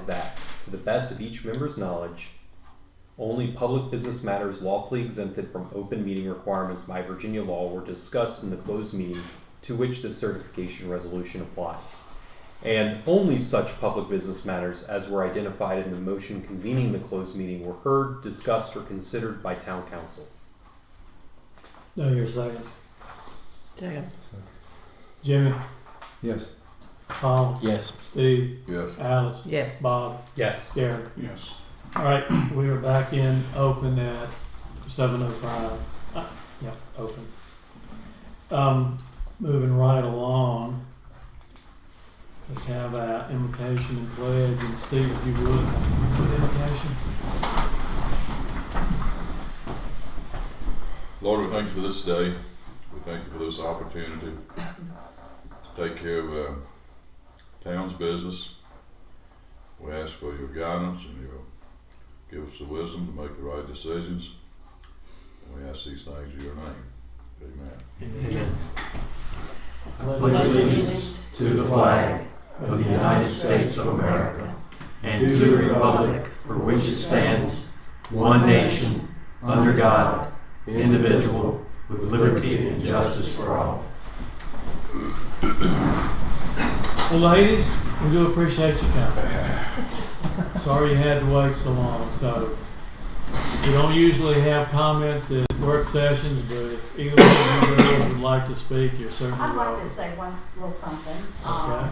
provides that, to the best of each member's knowledge, only public business matters lawfully exempted from open meeting requirements by Virginia law were discussed in the closed meeting to which this certification resolution applies. And only such public business matters as were identified in the motion convening the closed meeting were heard, discussed, or considered by town council. No, you're second. Second. Jimmy, Yes. Paul, Yes. Steve, Yes. Alice, Yes. Bob, Yes. Gary. Yes. All right, we are back in open at 7:05. Yeah, open. Moving right along. Let's have our invocation and pledge, and Steve, if you would, with invocation. Lord, we thank you for this day. We thank you for this opportunity to take care of town's business. We ask for your guidance and your give us the wisdom to make the right decisions. And we ask these things in your name. Amen. Amen. Pledge allegiance to the flag of the United States of America and to the republic for which it stands, one nation, under God, indivisible, with liberty and justice for all. Well, ladies, we do appreciate you coming. Sorry you had to wait so long. So we don't usually have comments at work sessions, but if either one of you girls would like to speak, you're certainly I'd like to welcome. say one little something. Okay.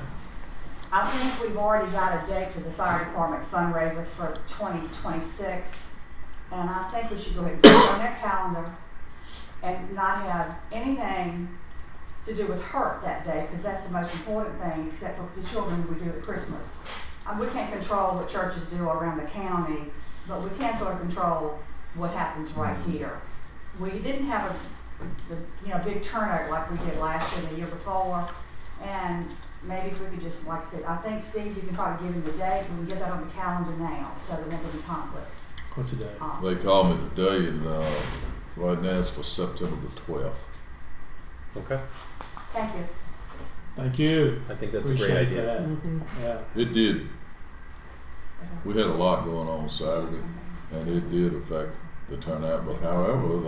I think we've already got a date for the fire department fundraiser for 2026, and I think we should go ahead and put it on their calendar and not have anything to do with hurt that day, because that's the most important thing, except for the children we do at Christmas. We can't control what churches do around the county, but we can sort of control what happens right here. We didn't have a big turnout like we did last year and the year before, and maybe if we could just, like I said, I think, Steve, you can probably give him the date, we can get that on the calendar now, so there won't be any conflicts. What's the date? They called me today, and right now it's for September the 12th. Okay. Thank you. Thank you. I think that's a Appreciate great idea. that. Mm-hmm. Yeah. It did. We had a lot going on Saturday, and it did affect the turnout. But however,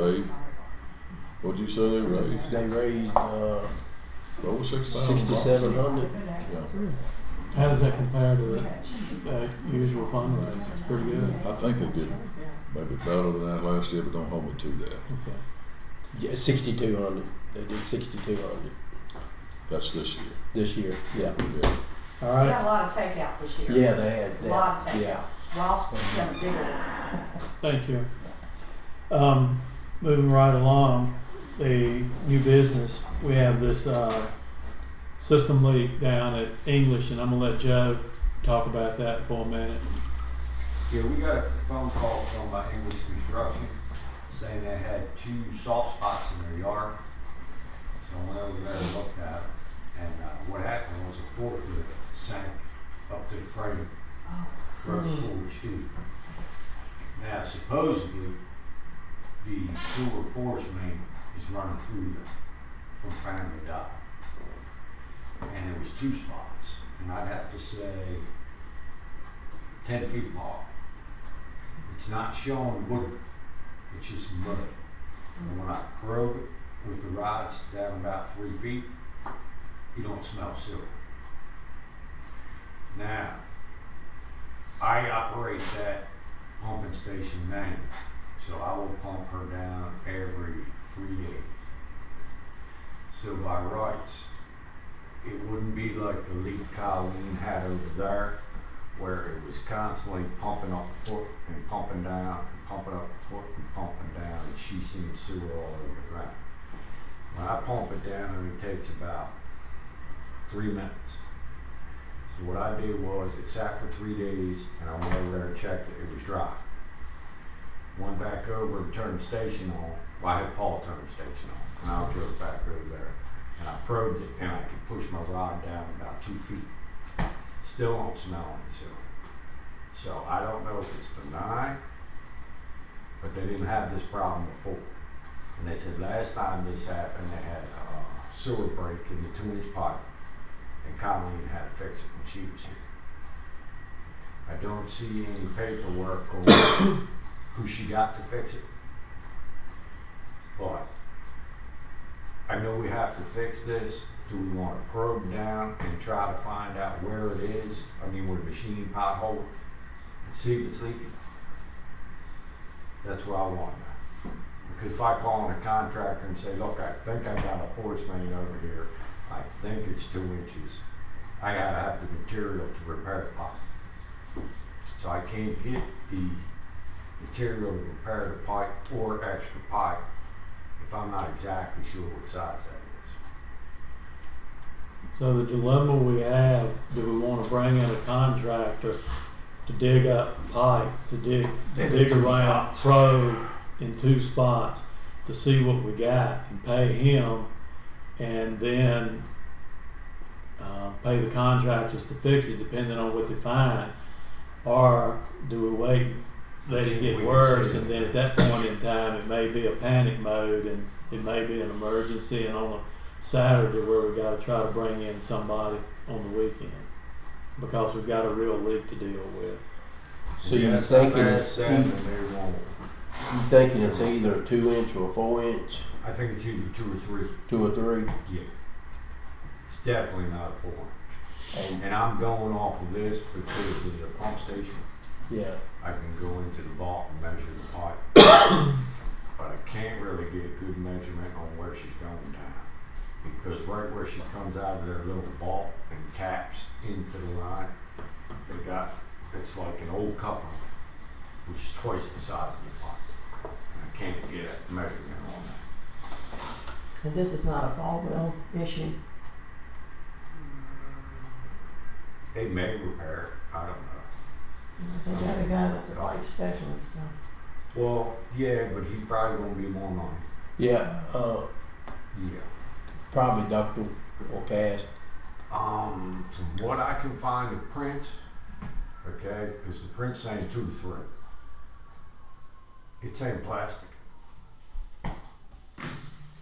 what'd you say they raised? They raised Over 6,000. 6,700. Yeah, How does that compare to the usual fundraiser? It's pretty good. I think they did maybe better than that last year, but don't hold me to that. Okay. Yeah, 6,200. They did 6,200 That's this year. this year. Yeah. Yeah. All We right. had a lot of takeout this year. Yeah, they had A that. lot of takeout. Yeah. Ross done a big one. Thank you. Moving right along, the new business, we have this system leak down at English, and I'm gonna let Joe talk about that for a minute. Yeah, we got a phone call from English Construction saying they had 2 soft spots in their yard. So I went over there and looked at it, and what happened was a forklift sank up to the frame, broke 4-inch deep. Now supposedly the sewer force main is running through from Family Dock, and there was 2 spots, and I'd have to say 10 feet long. It's not showing wood, it's just mud. And when I probe it with the rods down about 3 feet, you don't smell silver. Now, I operate that pumping station manually, so I will pump her down every 3 days. So by rights, it wouldn't be like the leak Colleen had over there, where it was constantly pumping up the foot and pumping down and pumping up the foot and pumping down, and she seen sewer all over the ground. When I pump it down, it takes about 3 minutes. So what I did was, it sat for 3 days, and I went over there and checked it, it was dry. Went back over and turned the station on. Well, I had Paul turn the station on, and I drove back over there, and I probed it, and I could push my rod down about 2 feet. Still don't smell any silver. So I don't know if it's the 9, but they didn't have this problem before. And they said last time this happened, they had a sewer break in the 2-inch pipe, and Colleen had to fix it when she was here. I don't see any paperwork on who she got to fix it. But I know we have to fix this. Do we want to probe down and try to find out where it is? I mean, where the machine pothole, and see if it's leaking. That's what I want to know. Because if I call in a contractor and say, look, I think I got a force main over here. I think it's 2 inches. I gotta have the material to repair the pipe. So I can't get the material to repair the pipe or extra pipe if I'm not exactly sure what size that is. So the dilemma we have, do we want to bring in a contractor to dig up pipe, to dig around, probe in 2 spots to see what we got and pay him, and then pay the contractors to fix it depending on what they find? Or do we wait, let it get worse, and then at that point in time it may be a panic mode and it may be an emergency, and on a Saturday where we got to try to bring in somebody on the weekend because we've got a real leak to deal with. So you Yes, thinking I've it's asked them and they won't. you thinking it's either a 2 inch or a 4 inch, I think it's either 2 or 3. 2 or 3, Yeah. It's definitely not a 4 inch. and And I'm going off of this because of the pump station. yeah, I can go into the vault and measure the pipe. But I can't really get a good measurement on where she's going down. Because right where she comes out of their little vault and taps into the line, it's like an old coupler, which is twice the size of the pipe. And I can't get a measurement on that. So this is not a fall bill issue. They may repair it, I don't know. They got a guy that's a pipe specialist, so. Well, yeah, but he's probably gonna be more money. yeah, Yeah. probably ductile or cast. From what I can find of prints, okay, because the print's saying 2 to 3. It's saying plastic,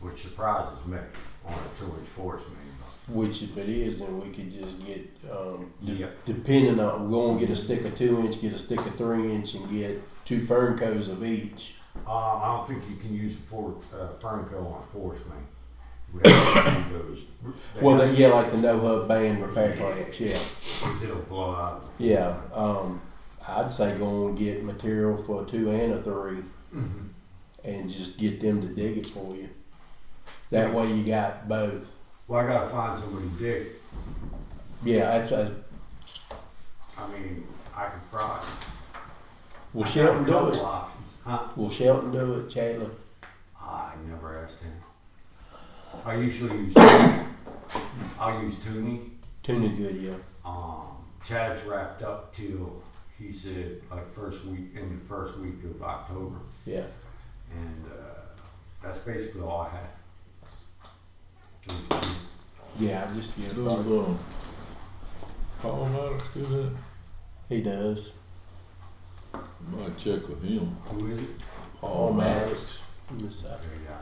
which surprises me on a 2 inch force main. Which if it is, then we could just get, Yeah. depending on, we're gonna get a stick of 2 inch, get a stick of 3 inch, and get 2 Fernco's of each. I don't think you can use a Fernco on a force main. We have to do those. Well, yeah, like the no hub band repair clamps, yeah. Because it'll blow out. Yeah, I'd say go and get material for a 2 and a 3 Mm-hmm. and just get them to dig it for you. That way you got both. Well, I gotta find somebody to dig. Yeah, I mean, I could probably. will I got Shelton a do couple it? options. Huh? Will Shelton do it, Chandler? I never asked him. I usually use Toonie. I'll use Toonie. Tuna good, yeah. Chad's wrapped up till, he said, like in the first week of October. Yeah. And that's basically all I had. Yeah, I just, yeah, Does probably- Paul Maddox do that? he does. Might check with him. Who is it? Paul Maddox. Miss that. There you go.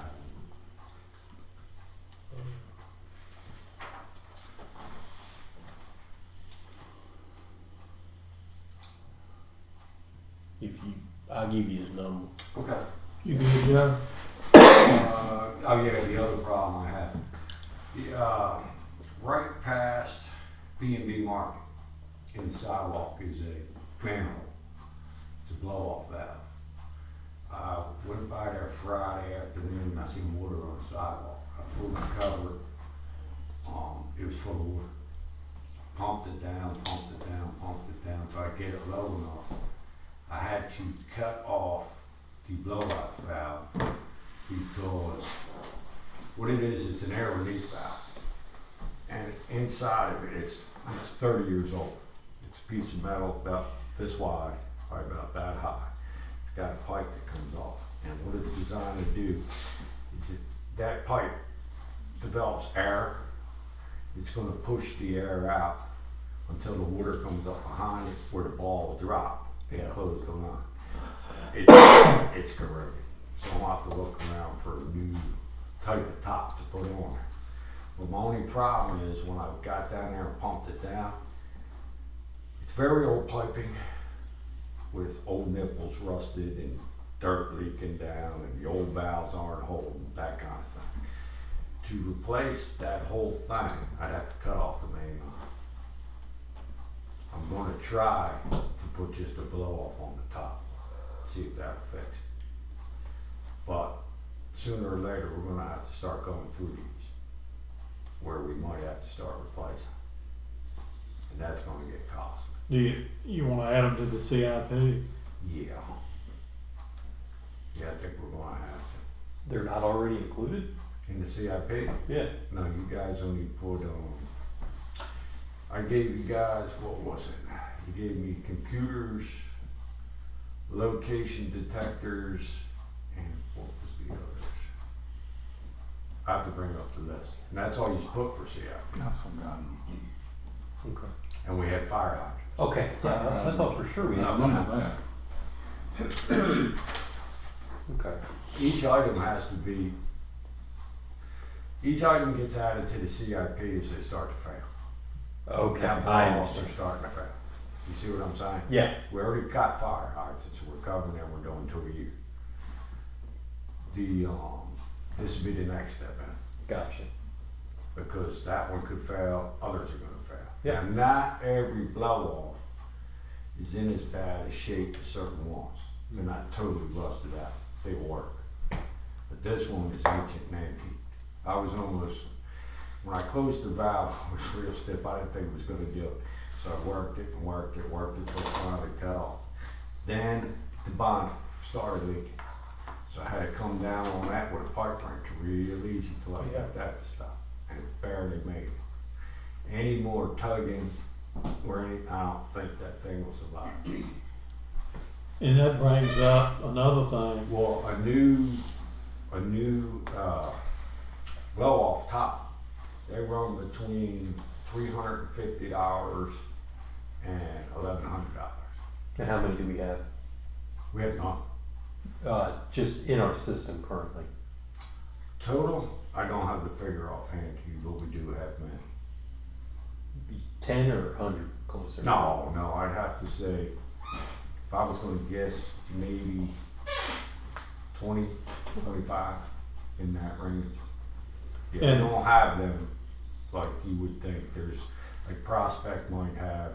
I'll give you his number. Okay. You good, Joe? Oh yeah, the other problem I have. Right past B&B Market in the sidewalk is a manhole. It's a blow-off valve. I went by there Friday afternoon and I seen water on the sidewalk. I pulled the cover. It was full of water. Pumped it down so I get it low enough. I had to cut off the blowout valve because what it is, it's an air relief valve. And inside of it, it's 30 years old. It's a piece of metal about this wide, probably about that high. It's got a pipe that comes off. And what it's designed to do is if that pipe develops air, it's going to push the air out until the water comes up behind it where the ball will drop and close the line. It's corroded. So I'll have to look around for a new type of top to put on it. But my only problem is when I got down there and pumped it down, It's very old piping with old nipples rusted and dirt leaking down and the old valves aren't holding, that kind of thing. To replace that whole thing, I'd have to cut off the main line. I'm gonna try to put just a blow off on the top, see if that'll fix it. But sooner or later, we're gonna have to start going through these, where we might have to start replacing. And that's gonna get costly. Do you wanna add them to the CIP? Yeah. Yeah, I think we're gonna have to. They're not already included? In the CIP? Yeah. No, you guys only put, I gave you guys, what was it? You gave me computers, location detectors, and what was the others? I have to bring up the list. And that's all you put for CIP. I've forgotten. Okay. And we had fire hydrants. Okay, I thought for sure we had Nothing. Remember that. Okay. Each item has to be, each item gets added to the CIP as they start to fail. Okay, Now, I blow-offs understand. are starting to fail. You see what I'm saying? Yeah. We already got fire hydrants, we're covering them, we're doing 2 a year. This would be the next step in, Gotcha. because that one could fail, others are gonna fail. Yeah. And not every blow off is in as bad a shape as certain ones. They're not totally rusted out, they work. But this one is ancient and antique. I was almost, when I closed the valve, it was real stiff, I didn't think it was gonna do it. So I worked it and worked it, till it finally cut off. Then the bond started leaking. So I had to come down on that with a pipe wrench real easy till I got that to stop. And it barely made it. Any more tugging or any, I don't think that thing will survive. And that brings up another thing. Well, a new blow off top, they run between $350 and $1,100. And how many do we have? We have none. Just in our system currently. Total, I don't have the figure offhand to you, but we do have many. 10 or 100 closer? No, I'd have to say, if I was gonna guess, maybe 20, 25 in that range. Yeah, And- we don't have them like you would think. There's, like Prospect might have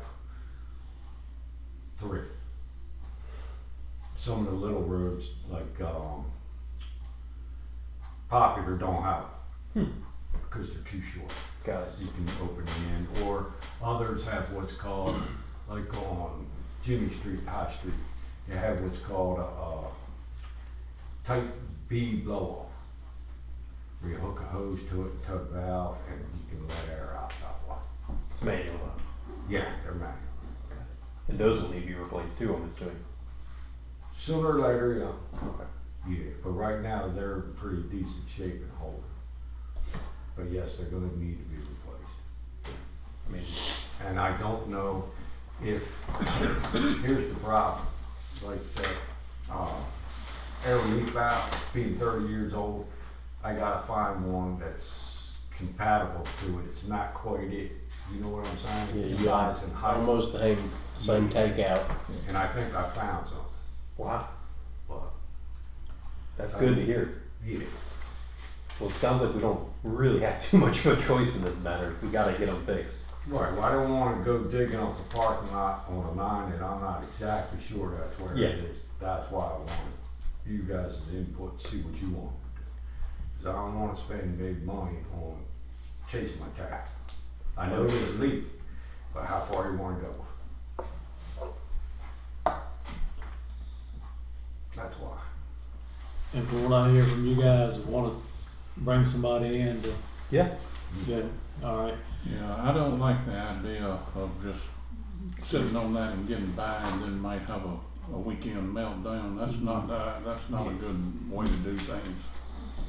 3. Some of the little roads, like Popular, don't have them because they're too short. Got it. You can open the end, or others have what's called, like on Jimmy Street, High Street, they have what's called a type B blow off, where you hook a hose to it, tug valve, and you can let air out that way. It's manual. Yeah, they're manual. And those will need to be replaced too, I'm assuming. Sooner or later, yeah. Okay. Yeah, but right now they're in pretty decent shape and holding. But yes, they're gonna need to be replaced. I mean, And I don't know if, here's the problem, like the, air relief valve, being 30 years old, I gotta find one that's compatible to it, it's not quite it, you know what I'm saying? Yeah, you got Size and height. almost the same takeout. And I think I found something, wow. but, That's good to hear. yeah. Well, it sounds like we don't really have too much of a choice in this matter. We gotta get them fixed. Right, well, I don't wanna go digging up the parking lot on a line that I'm not exactly sure that's where Yeah. it is. That's why I wanted you guys' input, see what you want to do. Cause I don't wanna spend big money on chasing my cat. I know there's a leak, but how far you wanna go? That's why. And from what I hear from you guys, want to bring somebody in to, Yeah. yeah, all right. Yeah, I don't like the idea of just sitting on that and getting by and then might have a weekend meltdown. That's not a good way to do things.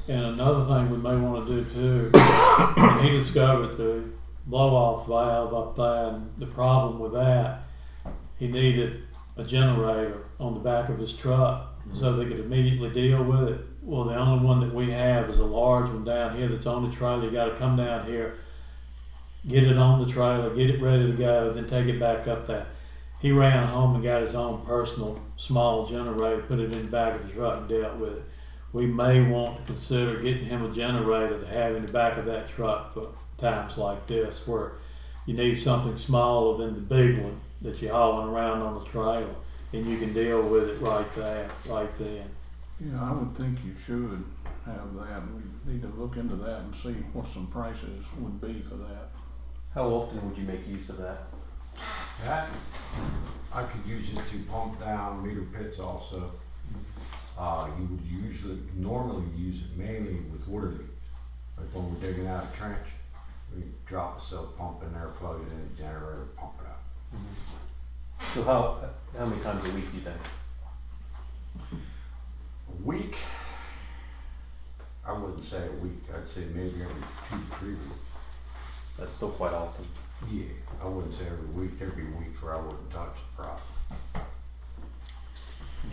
And another thing we may want to do too, he discovered the blow-off valve up there, and the problem with that, he needed a generator on the back of his truck so they could immediately deal with it. Well, the only one that we have is a large one down here that's on the trailer. You got to come down here, get it on the trailer, get it ready to go, then take it back up there. he ran home and got his own personal small generator, put it in the back of the truck and dealt with it. We may want to consider getting him a generator to have in the back of that truck for times like this, where you need something smaller than the big one that you're hauling around on the trailer, and you can deal with it right there, right then. Yeah, I would think you should have that. We need to look into that and see what some prices would be for that. How often would you make use of that? That, I could use it to pump down meter pits also. You would normally use it mainly with water leaks. Like when we're digging out a trench, we drop a silk pump in there, plug it in the generator, pump it out. So how many times a week do you think? A week, I wouldn't say a week, I'd say maybe every 2 to 3 weeks. That's still quite often. Yeah, I wouldn't say every week, there'd be weeks where I wouldn't touch the problem.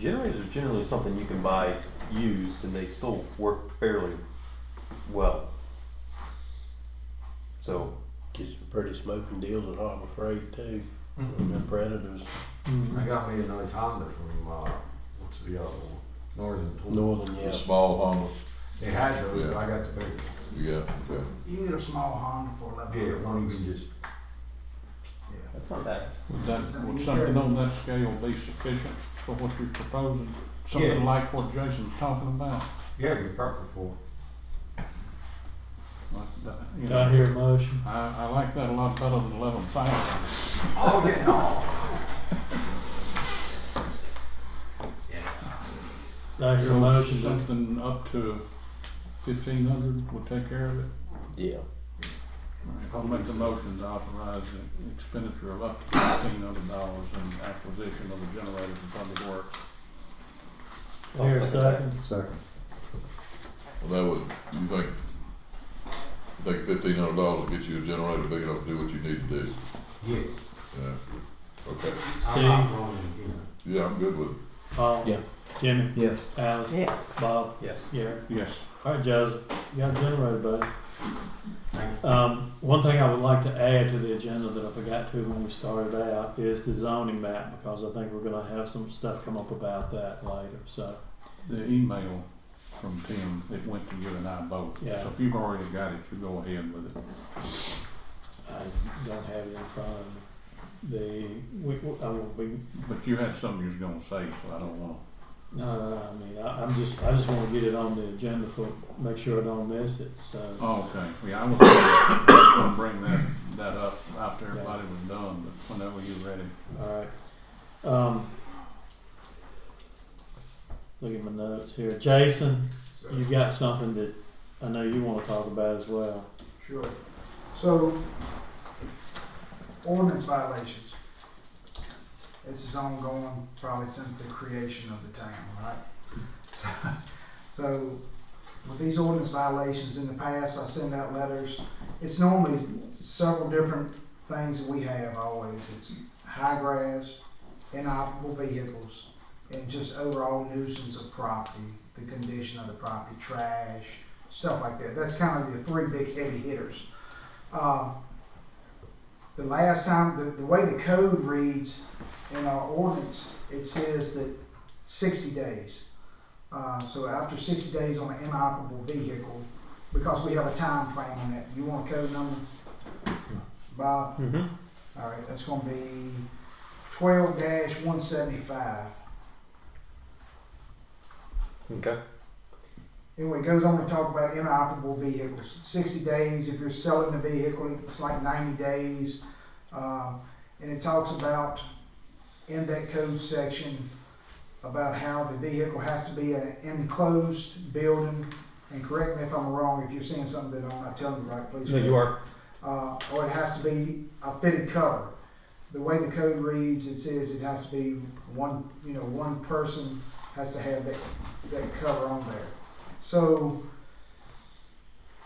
Generators are generally something you can buy used, and they still work fairly well. So, Get some pretty smoking deals at Harbor Freight too. And the Predators. I got me a nice Honda from, what's the other one? Northern Tool. Northern, The yeah. small Honda, They had those, Yeah. but I got the big one. you got, okay. You can get a small Honda for Yeah, $11. one you can just, that's not bad. Would something on that scale be sufficient for what you're proposing? Something Yeah. like what Jason's talking about? yeah, you're perfect for Like that, you Did I know, hear a motion? I like that a lot better than 11,000. it. Oh, yeah, no. Did I hear a So motion? to- something up to 1,500 would take care of it? Yeah. I'll make the motion to authorize the expenditure of up to $1,500 in acquisition of a generator for public works. I'll Hear a second second? Well, that would, you think $1,500 will get you a generator big enough to do what you need to do? Yeah, Yeah. Okay. I'm not going to, you know. Yeah, I'm good with it. Paul? Yeah. Jimmy? Yes. Alice? Yes. Bob? Yes. Gary? Yes. All right, Joseph, you got a generator, buddy. Thank you. One thing I would like to add to the agenda that I forgot to when we started out is the zoning map, because I think we're gonna have some stuff come up about that later, so, The email from Tim, it went to you and I both. Yeah. So if you've already got it, you go ahead with it. I don't have it in front of me. I won't be, But you had something you was gonna say, so I don't wanna. no, I mean, I just wanna get it on the agenda for, make sure I don't miss it, so. Oh, okay. Yeah, I was gonna bring that up after everybody was done, but whenever you're ready. All right. Look at my notes here. Jason, you got something that I know you wanna talk about as well. Sure. So, ordinance violations. This is ongoing probably since the creation of the town, right? So, with these ordinance violations in the past, I send out letters. It's normally several different things that we have always. It's high grass, inoperable vehicles, and just overall nuisance of property, the condition of the property, trash, stuff like that. That's kind of the 3 big heavy hitters. The last time, the way the code reads in our ordinance, it says that 60 days. So after 60 days on an inoperable vehicle, because we have a time frame on that. You want a code number, Bob? Mm-hmm. All right, that's going to be 12-175. Okay. Anyway, it goes on to talk about inoperable vehicles. 60 days, if you're selling the vehicle, it's like 90 days. And it talks about, in that code section, about how the vehicle has to be an enclosed building. And correct me if I'm wrong, if you're seeing something that I'm not telling you right, please. No, you are. Or it has to be a fitted cover. The way the code reads, it says it has to be one person has to have that cover on there. So,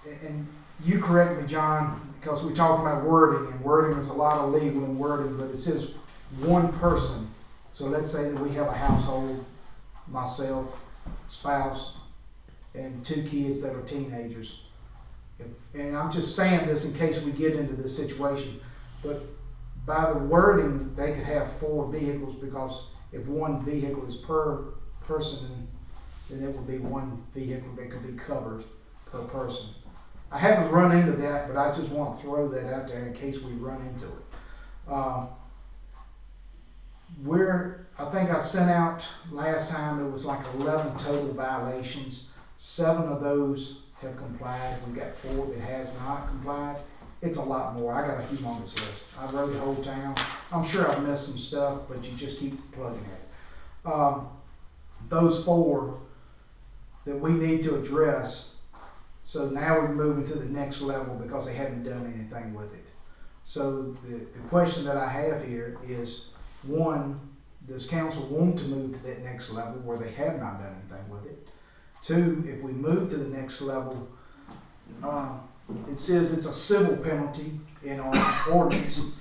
and you correct me, John, because we talk about wording, and wording is a lot of legal and wording, but it says one person. So let's say that we have a household, myself, spouse, and 2 kids that are teenagers. And I'm just saying this in case we get into this situation, but by the wording, they could have 4 vehicles, because if one vehicle is per person, then it would be 1 vehicle that could be covered per person. I haven't run into that, but I just want to throw that out there in case we run into it. I think I sent out last time, there was like 11 total violations. 7 of those have complied. We've got 4 that has not complied. It's a lot more. I got a humongous list. I rode the whole town. I'm sure I've missed some stuff, but you just keep plugging it. Those 4 that we need to address. So now we're moving to the next level because they haven't done anything with it. So the question that I have here is, 1, does council want to move to that next level where they have not done anything with it? 2, if we move to the next level, it says it's a civil penalty in our ordinance,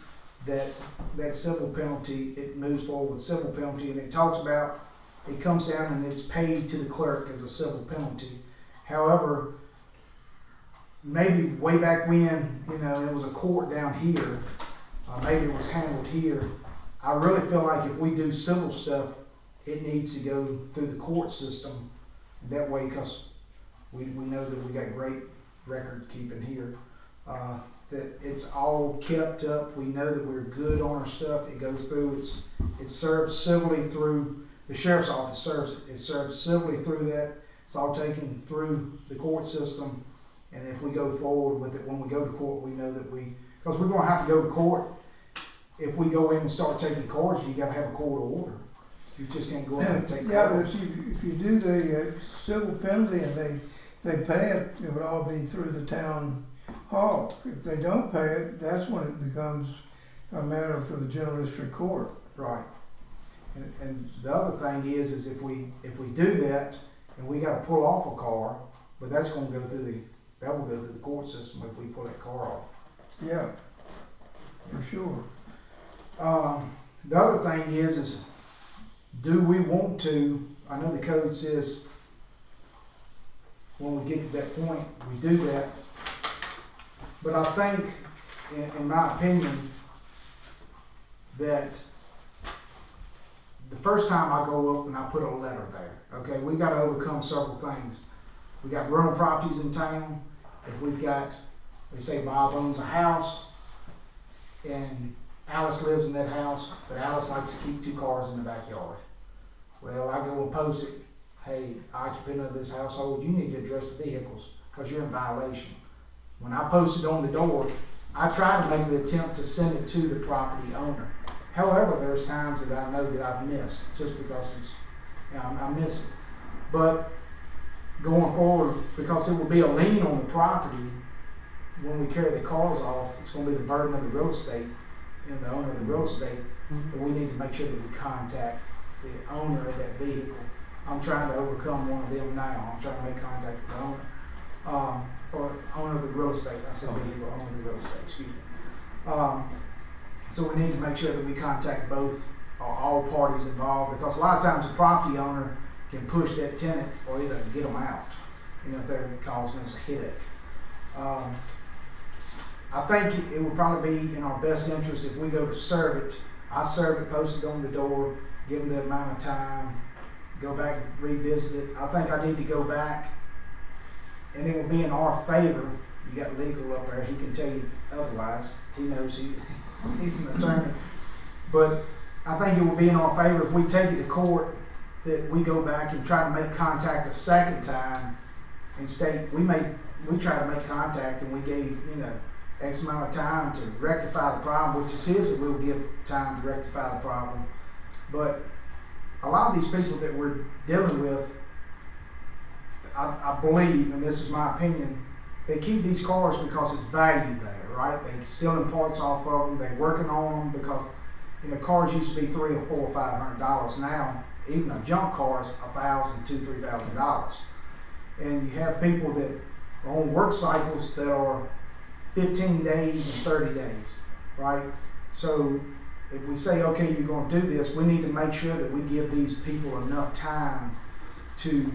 that civil penalty, it moves forward with civil penalty, and it talks about, it comes down and it's paid to the clerk as a civil penalty. However, maybe way back when, it was a court down here, maybe it was handled here. I really feel like if we do civil stuff, it needs to go through the court system. That way, because we know that we got great record keeping here, that it's all kept up. We know that we're good on our stuff. It goes through, it's served civilly through, the sheriff's office serves it. It's served civilly through that. It's all taken through the court system. And if we go forward with it, when we go to court, we know that because we're going to have to go to court. If we go in and start taking cards, you got to have a court order. You just can't go in and take Yeah, cards. but if you do the civil penalty and they pay it, it would all be through the town hall. If they don't pay it, that's when it becomes a matter for the general district court. Right. And the other thing is if we do that and we got to pull off a car, but that's going to go through that will go through the court system if we pull that car off. Yeah, for sure. The other thing is do we want to, I know the code says when we get to that point, we do that. But I think, in my opinion, that the first time I go up and I put a letter there, okay, we got to overcome several things. We got rental properties in town. If we've got, let's say Bob owns a house and Alice lives in that house, but Alice likes to keep 2 cars in the backyard. Well, I go and post it. Hey, occupant of this household, you need to address the vehicles because you're in violation. When I post it on the door, I try to make the attempt to send it to the property owner. However, there's times that I know that I've missed just because I miss it. But going forward, because it will be a lien on the property when we carry the cars off, it's going to be the burden of the real estate and the owner of the real estate. But we need to make sure that we contact the owner of that vehicle. I'm trying to overcome one of them now. I'm trying to make contact with the owner. Or owner of the real estate. I said vehicle, owner of the real estate, excuse me. So we need to make sure that we contact both, all parties involved, because a lot of times the property owner can push that tenant or either get them out, if they're causing us a headache. I think it would probably be in our best interest if we go to serve it. I serve it, post it on the door, give them the amount of time, go back and revisit it. I think I need to go back, and it will be in our favor. You got legal up there, he can tell you otherwise. He knows he's an attorney. But I think it will be in our favor if we take it to court that we go back and try to make contact a second time and state we try to make contact and we gave X amount of time to rectify the problem, which is his that we'll give time to rectify the problem. But a lot of these people that we're dealing with, I believe, and this is my opinion, they keep these cars because it's value there, right? They're stealing parts off of them, they're working on them because cars used to be $300 or $400 or $500. Now, even a junk car is $1,000, $2,000, $3,000. And you have people that are on work cycles that are 15 days and 30 days, right? So if we say, okay, you're going to do this, we need to make sure that we give these people enough time to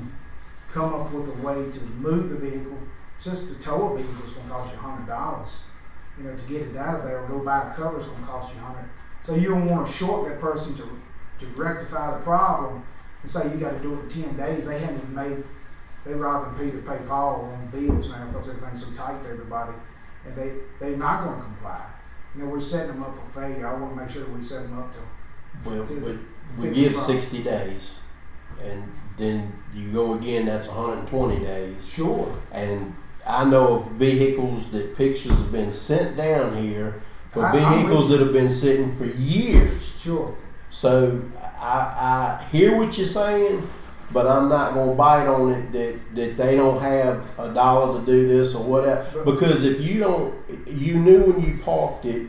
come up with a way to move the vehicle. Just to tow a vehicle is going to cost you $100. you know, to get it out of there or go buy a cover is gonna cost you $100. So you don't wanna short that person to rectify the problem and say you gotta do it in 10 days. They hadn't even made, they robbing Peter to pay Paul on bills now because everything's so tight to everybody. And they're not gonna comply. You know, we're setting them up for failure. I wanna make sure that we set them up to. Well, to we fix give the problem. 60 days, and then you go again, that's 120 days. Sure. And I know of vehicles that pictures have been sent down here for I'm vehicles with that have been sitting for years. Sure. So I hear what you're saying, but I'm not gonna bite on it that they don't have $1 to do this or whatever. Because if you don't, you knew when you parked it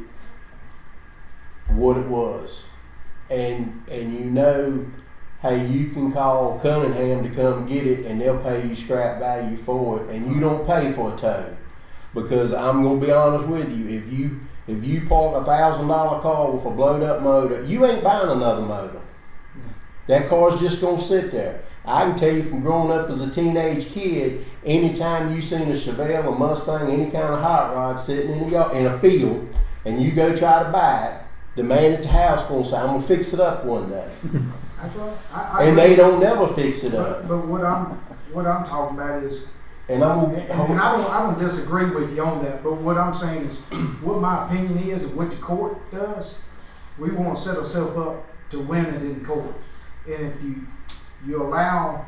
what it was, and you know, hey, you can call Cunningham to come get it, and they'll pay you scrap value for it, and you don't pay for a tow. Because I'm gonna be honest with you, if you park a $1,000 car with a blowed up motor, you ain't buying another motor. That car's just gonna sit there. I can tell you from growing up as a teenage kid, anytime you seen a Chevelle, a Mustang, any kind of hot rod sitting in a field, and you go try to buy it, the man at the house gonna say, "I'm gonna fix it up one day," That's right. and they don't never fix it up. But what I'm talking about is, And I'm and gonna, I don't disagree with you on that. But what I'm saying is, what my opinion is, and what the court does, we want to set ourselves up to win it in court. And if you allow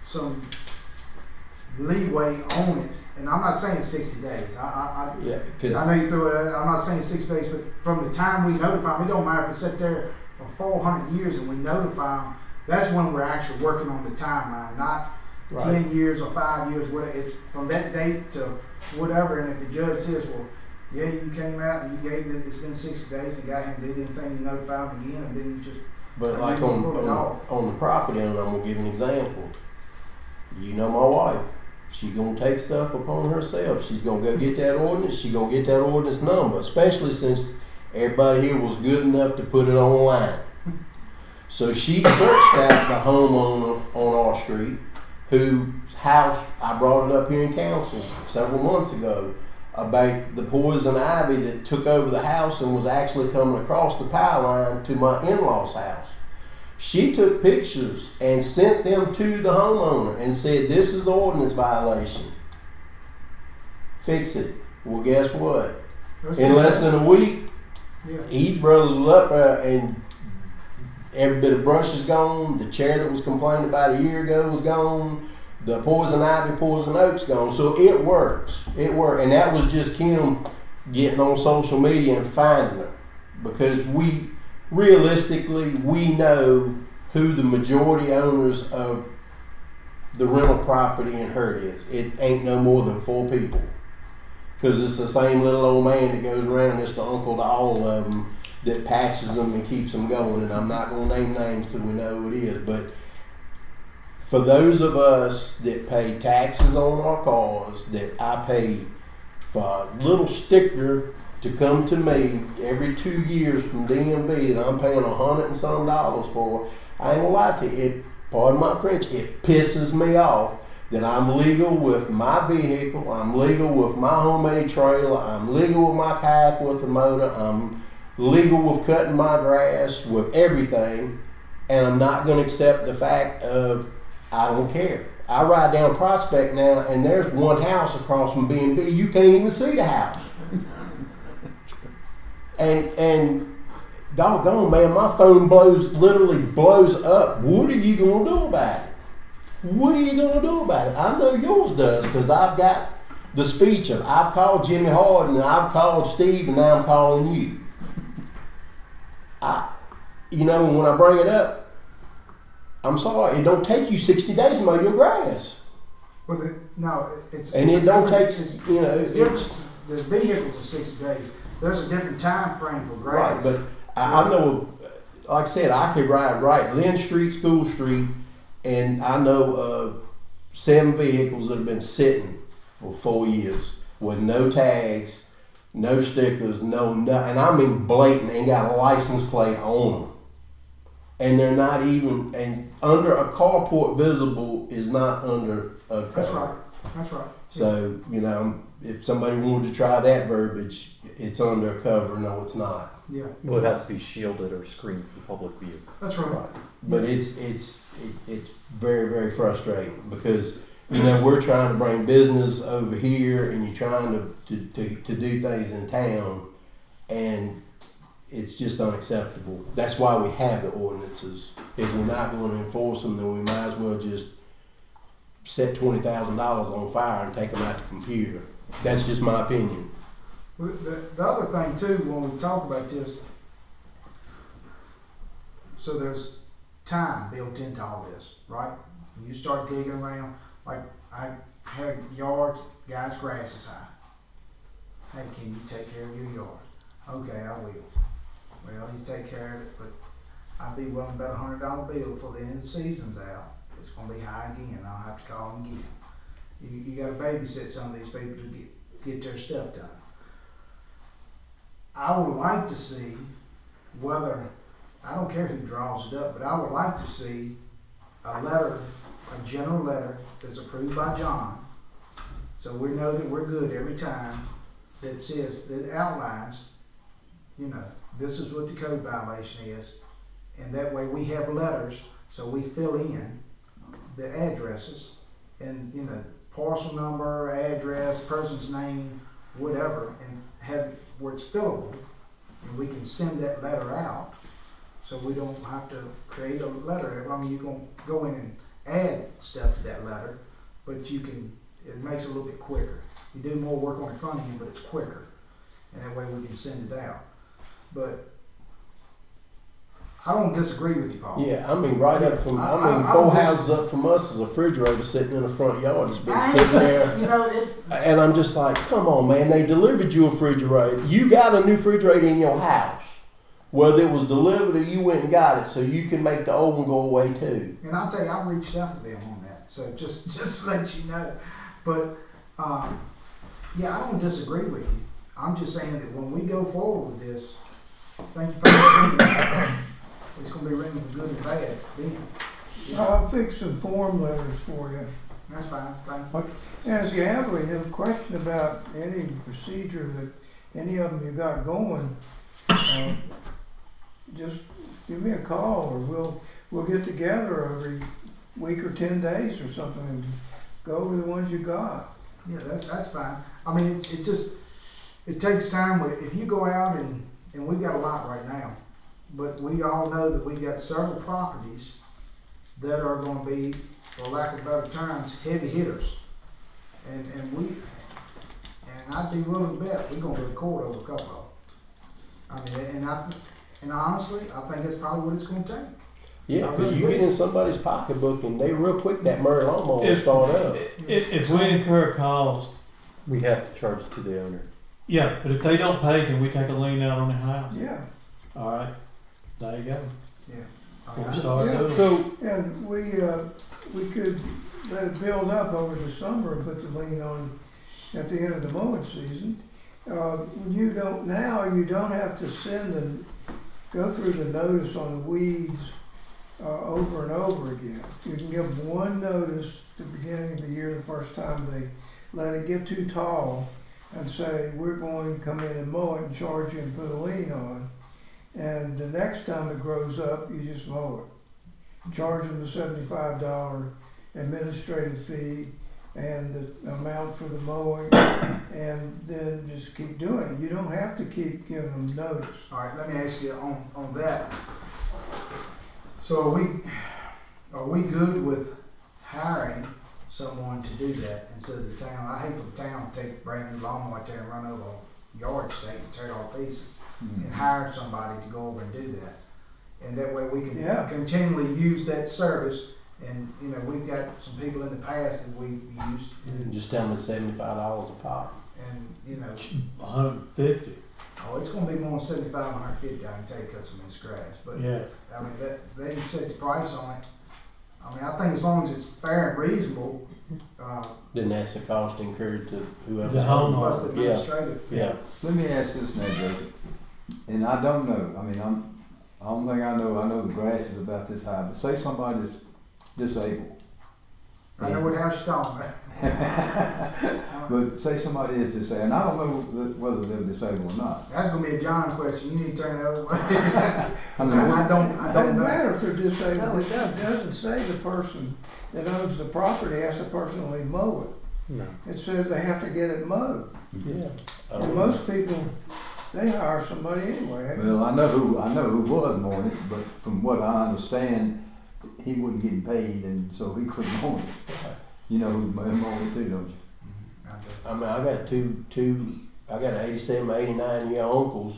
some leeway on it, and I'm not saying 60 days. yeah, I because know you threw it. I'm not saying 6 days, but from the time we notify them, it don't matter if it's sit there for 400 years and we notify them. That's when we're actually working on the timeline, not 10 years or 5 years. Whatever. It's from that date to whatever. And if the judge says, "Well, yeah, you came out and you gave it. It's been 60 days, and the guy hadn't did anything, you notify him again, and then you just." But And like then on, you pull it off. on the property owner, I'm gonna give an example. You know my wife. She's gonna take stuff upon herself. She's gonna go get that ordinance. She's gonna get that ordinance number, especially since everybody here was good enough to put it online. So she searched out the homeowner on our street, whose house I brought it up here in council several months ago about the poison ivy that took over the house and was actually coming across the power line to my in-laws' house. She took pictures and sent them to the homeowner and said, "This is the ordinance violation. Fix it." Well, guess what? In less than a week, Yeah. Eads Brothers was up there and every bit of brush is gone. The chair that was complained about a year ago was gone. The poison ivy, poison oak's gone. So it works. It worked. And that was just Kim getting on social media and finding her. Because realistically, we know who the majority owners of the rental property in Hurt is. It ain't no more than 4 people. Because it's the same little old man that goes around, it's the uncle to all of them, that patches them and keeps them going. And I'm not going to name names because we know who it is. But for those of us that pay taxes on our cars, that I pay for a little sticker to come to me every 2 years from DMV that I'm paying $100 and some for, I ain't gonna lie to you, it, pardon my French, it pisses me off that I'm legal with my vehicle, I'm legal with my homemade trailer, I'm legal with my kayak with the motor, I'm legal with cutting my grass, with everything, and I'm not gonna accept the fact of I don't care. I ride down Prospect now, and there's one house across from B&B. You can't even see the house. And doggone, man, my phone literally blows up. What are you gonna do about it? What are you gonna do about it? I know yours does, because I've got the speech of I've called Jimmy Harden and I've called Steve and now I'm calling you. When I bring it up, I'm sorry, it don't take you 60 days to mow your grass. Well, it's And it don't take, it's different. it's The vehicles are 60 days. There's a different time frame for right, grass. but I know, like I said, I could ride right Lynn Street, School Street, and I know of 7 vehicles that have been sitting for 4 years with no tags, no stickers, no, and I mean blatant, ain't got a license plate on them. And they're not and under a carport visible is not under a cover. That's right. That's right. So, you know, if somebody wanted to try that verbiage, it's under cover. No, it's not. Yeah, Well, it has to be shielded or screened from public view. that's right. But it's very, very frustrating because, you know, we're trying to bring business over here and you're trying to do things in town, and it's just unacceptable. That's why we have the ordinances. If we're not going to enforce them, then we might as well just set $20,000 on fire and take them out the computer. That's just my opinion. Well, the other thing too, when we talk about this, so there's time built into all this, right? When you start digging around, like I had a yard, guy's grass is high. Hey, can you take care of your yard? Okay, I will. Well, he's take care of it, but I'd be willing to bet $100 bill before the end of the season's out. It's gonna be high again. I'll have to call him again. You gotta babysit some of these people to get their stuff done. I would like to see whether, I don't care who draws it up, but I would like to see a letter, a general letter that's approved by John, so we know that we're good every time, that says, that outlines, you know, this is what the code violation is, and that way we have letters, so we fill in the addresses, and, you know, parcel number, address, person's name, whatever, and have where it's fillable, and we can send that letter out, so we don't have to create a letter. I mean, you can go in and add stuff to that letter, but you can, it makes it a little bit quicker. You do more work on the front end, but it's quicker, and that way we can send it out. But I don't disagree with you, Paul. Yeah, I mean, right up from, four houses up from us is a refrigerator sitting in the front yard. It's been sitting there. You know, it's, And I'm just like, come on, man. They delivered you a refrigerator. You got a new refrigerator in your house. Whether it was delivered or you went and got it, so you can make the old one go away too. and I'll tell you, I've reached out to them on that, so just to let you know. But, yeah, I don't disagree with you. I'm just saying that when we go forward with this, thank you for that. It's gonna be written for good and bad then. I'll fix some form letters for you. That's fine, thank you. And if you have a question about any procedure that any of them you got going, just give me a call, or we'll get together every week or 10 days or something and go over the ones you got. Yeah, that's fine. I mean, it's just, it takes time. If you go out and we've got a lot right now, but we all know that we've got several properties that are gonna be, for lack of better terms, heavy hitters. And I'd be willing to bet we're gonna go to court over a couple of them. I mean, and honestly, I think that's probably what it's gonna take. Yeah, because you get in somebody's pocketbook and they real quick that Murray lawnmower will start up. If we incur costs, We have to charge it to the owner. yeah, but if they don't pay, can we take a lien out on the house? Yeah, All right, there you go. Yeah. We'll Okay. start Yeah. doing it. So, and we could let it build up over the summer and put the lien on at the end of the mowing season. You don't have to send and go through the notice on the weeds over and over again. You can give them one notice at the beginning of the year, the first time they let it get too tall, and say, we're going to come in and mow it and charge you and put a lien on. And the next time it grows up, you just mow it. Charge them the $75 administrative fee and the amount for the mowing, and then just keep doing it. You don't have to keep giving them notice. All right, let me ask you on that. So are we good with hiring someone to do that instead of the town? I hate for the town to take a brand new lawnmower out there and run over a yard stake and tear it all to pieces, and hire somebody to go over and do that. And that way we can Yeah. continually use that service. And, you know, we've got some people in the past that we've used, Just tell them it's $75 a pop. and, you know, 150. oh, it's gonna be more than 75, 150, I can tell you, because of this grass. But, Yeah. I mean, they can set the price on it. I mean, I think as long as it's fair and reasonable, Then that's the cost incurred to whoever. The homeowner. plus the administrative. Yeah. Let me ask this now, Jacob. And I don't know, I mean, I don't think I know the grass is about this high, but say somebody's disabled I know what house you're talking about. But say somebody is disabled, and I don't know whether they're disabled or not. That's gonna be a John question, you need to turn the other way. I mean, I It don't doesn't know. matter if they're disabled, No, it it doesn't say the person that owns the property has to personally mow it. No. It says they have to get it mowed. Yeah. And most people, they hire somebody anyway. Well, I know who was mowing it, but from what I understand, he wasn't getting paid, and so he couldn't mow it. You know who's mowing it too, don't you? I mean, I got I got 87, 89-year uncles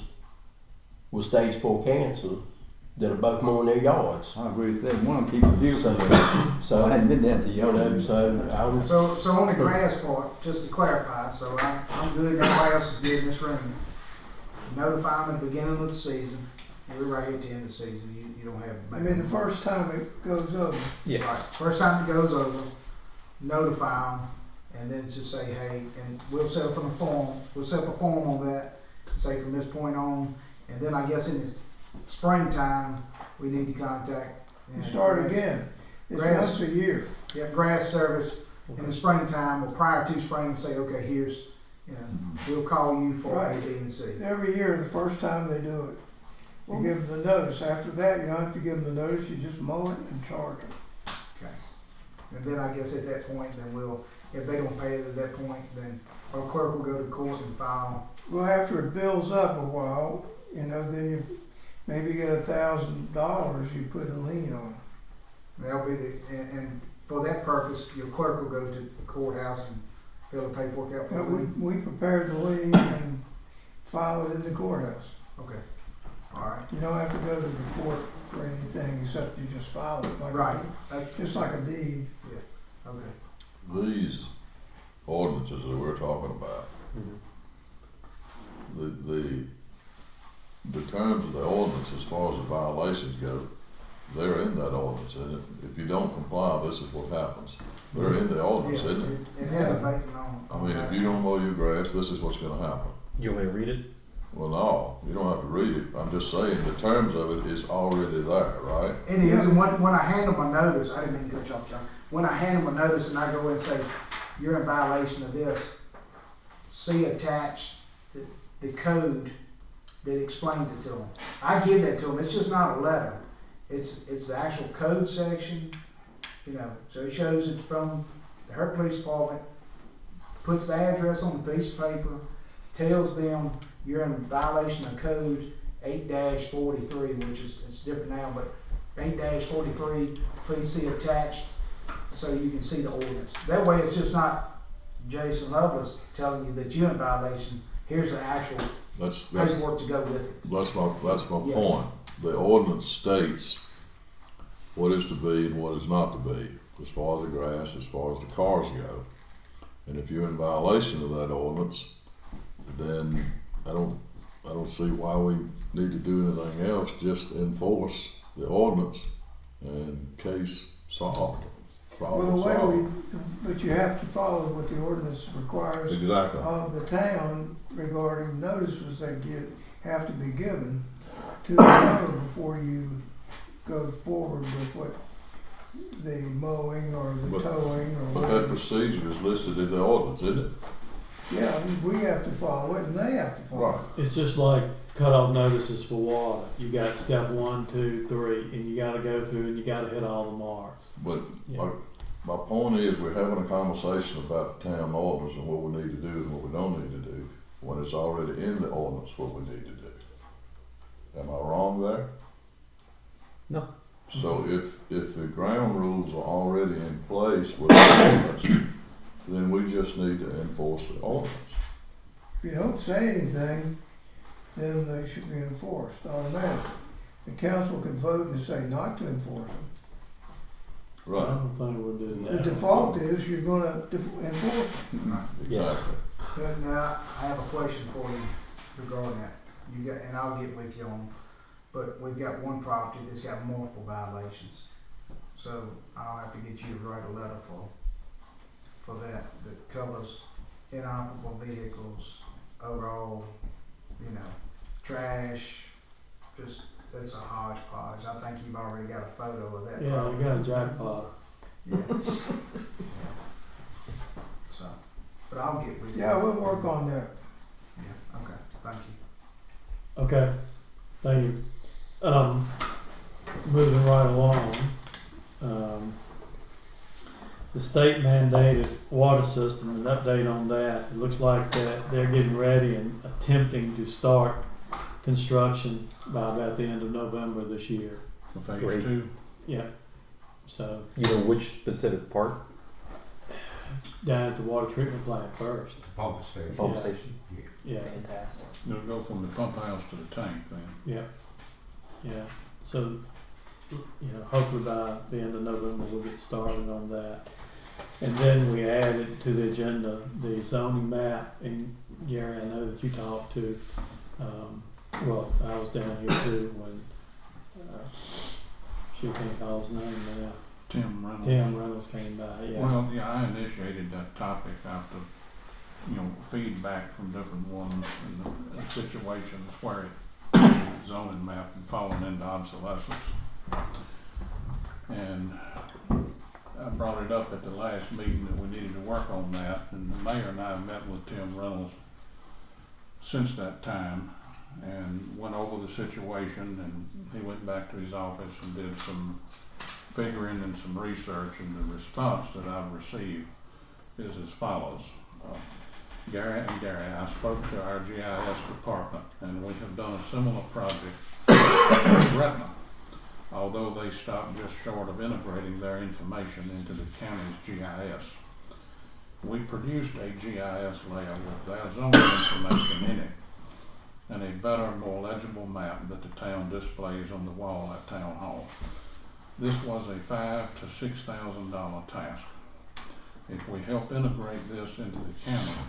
with stage 4 cancer that are both mowing their yards. I agree with that. One of them keeps it beautiful. So I hadn't been down to the You know, yard. So on the grass part, just to clarify, so I'm good, everybody else is good in this room. Notify them at the beginning of the season, we're right here at the end of the season, you don't have. I mean, the first time it goes over. Yeah. Right, first time it goes over, notify them, and then just say, hey, and we'll set up a form on that, say from this point on, and then I guess in the springtime, we need to contact. And start again. It's Grass. once a year. Yeah, grass service in the springtime, or prior to spring, say, okay, here's, we'll call you for A, Right. B, and C. Every year, the first time they do it. You give them the notice. After that, you don't have to give them the notice, you just mow it and charge them. Okay. And then I guess at that point, then if they don't pay it at that point, then our clerk will go to court and file. Well, after it builds up a while, then you maybe get $1,000, you put a lien on it. That'll be and for that purpose, your clerk will go to the courthouse and fill the paperwork out for But you. we prepared the lien and file it in the courthouse. Okay. All right. You don't have to go to the court for anything except you just file it like Right. a deed. That's, Just like a deed. okay. These ordinances that we're talking about, the terms of the ordinance as far as the violations go, they're in that ordinance, isn't it? If you don't comply, this is what happens. They're in the ordinance, isn't it? It has a bacon on. I mean, if you don't mow your grass, this is what's gonna happen. You want me to read it? Well, no, you don't have to read it. I'm just saying the terms of it is already there, right? It is, and when I hand them a notice, I didn't mean to cut you off, John. When I hand them a notice and I go in and say, you're in violation of this, see attached the code that explains it to them. I give that to them, it's just not a letter. It's the actual code section, so it shows it's from the Hurt Police Department, puts the address on the piece of paper, tells them you're in violation of code 8-43, which is, it's different now, but 8-43, please see attached, so you can see the ordinance. That way it's just not Jason Lovelace telling you that you're in violation, here's the actual That's paperwork to go with it. That's my Yeah. point. The ordinance states what is to be and what is not to be, as far as the grass, as far as the cars go. And if you're in violation of that ordinance, then I don't see why we need to do anything else, just enforce the ordinance and case solved. Well, Problem the way solved. but you have to follow what the ordinance requires Exactly. of the town regarding notices that have to be given to the owner before you go forward with what the mowing or the But- towing or But that whatever. procedure is listed in the ordinance, isn't it? Yeah, we have to follow it and they have to follow it. Right. It's just like cutoff notices for water. You got step 1, 2, 3, and you gotta go through and you gotta hit all the marks. But Yeah. my point is, we're having a conversation about the town ordinance and what we need to do and what we don't need to do, when it's already in the ordinance what we need to do. Am I wrong there? No. So if the ground rules are already in place with the ordinance, then we just need to enforce the ordinance. If you don't say anything, then they should be enforced automatically. The council could vote and say not to enforce them. I Right, don't think we'll do The that. default is you're gonna enforce them. exactly. Now, I have a question for you regarding that. And I'll get with you on, but we've got one property that's got multiple violations. So I'll have to get you to write a letter for that covers inoperable vehicles, overall, trash, just, that's a hodgepodge. I think you've already got a photo of that Yeah, I property. got a jackpot. Yeah. So, but I'll get with you. Yeah, we'll work on that. Yeah, okay, thank you. Okay, thank you. Moving right along, the state mandated water system, an update on that. It looks like that they're getting ready and attempting to start construction by about the end of November this year. For phase Great. 2. Yeah, so You know which specific part? down at the water treatment plant first. The pump station. Pump Yeah. station. Yeah, Fantastic. It'll go from the pump house to the tank then. yeah, yeah. So, you know, hopefully by the end of November we'll get started on that. And then we added to the agenda the zoning map. And Gary, I know that you talked to, well, I was down here too when, she can't call his name now. Tim Reynolds. Tim Reynolds came by, yeah. Well, yeah, I initiated that topic after, feedback from different ones in the situations where the zoning map had fallen into obsolescence. And I brought it up at the last meeting that we needed to work on that, and the mayor and I met with Tim Reynolds since that time and went over the situation, and he went back to his office and did some figuring and some research, and the response that I've received is as follows. Gary, I spoke to our GIS department, and we have done a similar project in Gretna, although they stopped just short of integrating their information into the county's GIS. We produced a GIS layer with their zoning information in it, and a better, more legible map that the town displays on the wall at Town Hall. This was a $5,000 to $6,000 task. If we help integrate this into the county,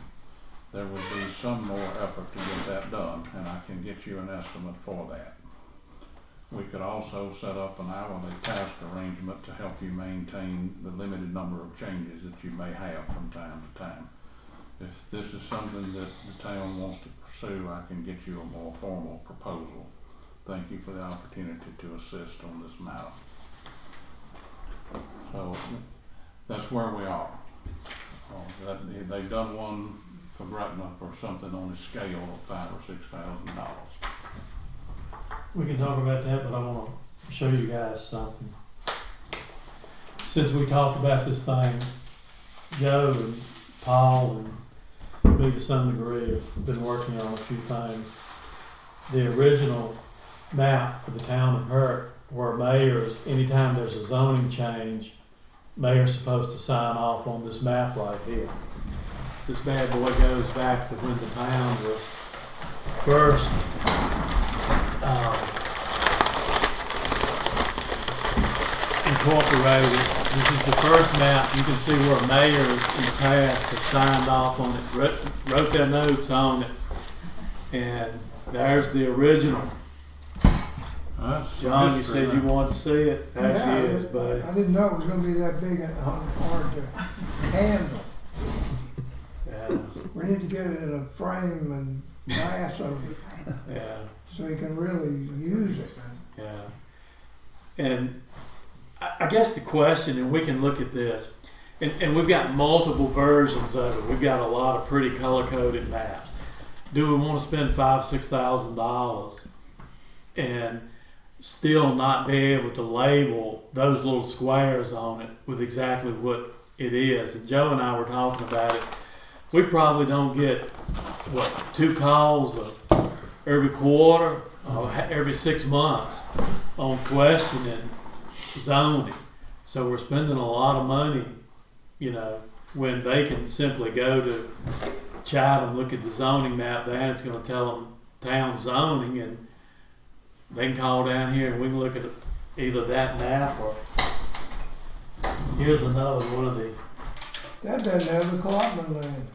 there would be some more effort to get that done, and I can get you an estimate for that. We could also set up an hourly task arrangement to help you maintain the limited number of changes that you may have from time to time. If this is something that the town wants to pursue, I can get you a more formal proposal. Thank you for the opportunity to assist on this matter. So that's where we are. They've done one for Gretna for something on a scale of $5,000 or $6,000. We can talk about that, but I want to show you guys something. Since we talked about this thing, Joe and Paul and me to some degree have been working on a few things. The original map for the town of Hurt, where mayors, anytime there's a zoning change, mayor's supposed to sign off on this map right here. This bad boy goes back to when the town was first incorporated. This is the first map. You can see where mayors in the past have signed off on it, wrote their notes on it, and there's the original. John, you said you wanted to see it. There she is, buddy. I didn't know it was gonna be that big and hard to handle. Yeah, We need to get it in a frame and glass over it, yeah, so you can really use it. yeah. And I guess the question, and we can look at this, and we've got multiple versions of it. We've got a lot of pretty color-coded maps. Do we want to spend $5,000-$6,000 and still not be able to label those little squares on it with exactly what it is? And Joe and I were talking about it. We probably don't get, 2 calls every quarter, every 6 months on questioning zoning. So we're spending a lot of money, when they can simply go to Chatham, look at the zoning map there, and it's going to tell them town zoning, and they can call down here and we can look at either that map or here's another one of the. That doesn't have the Klopman land.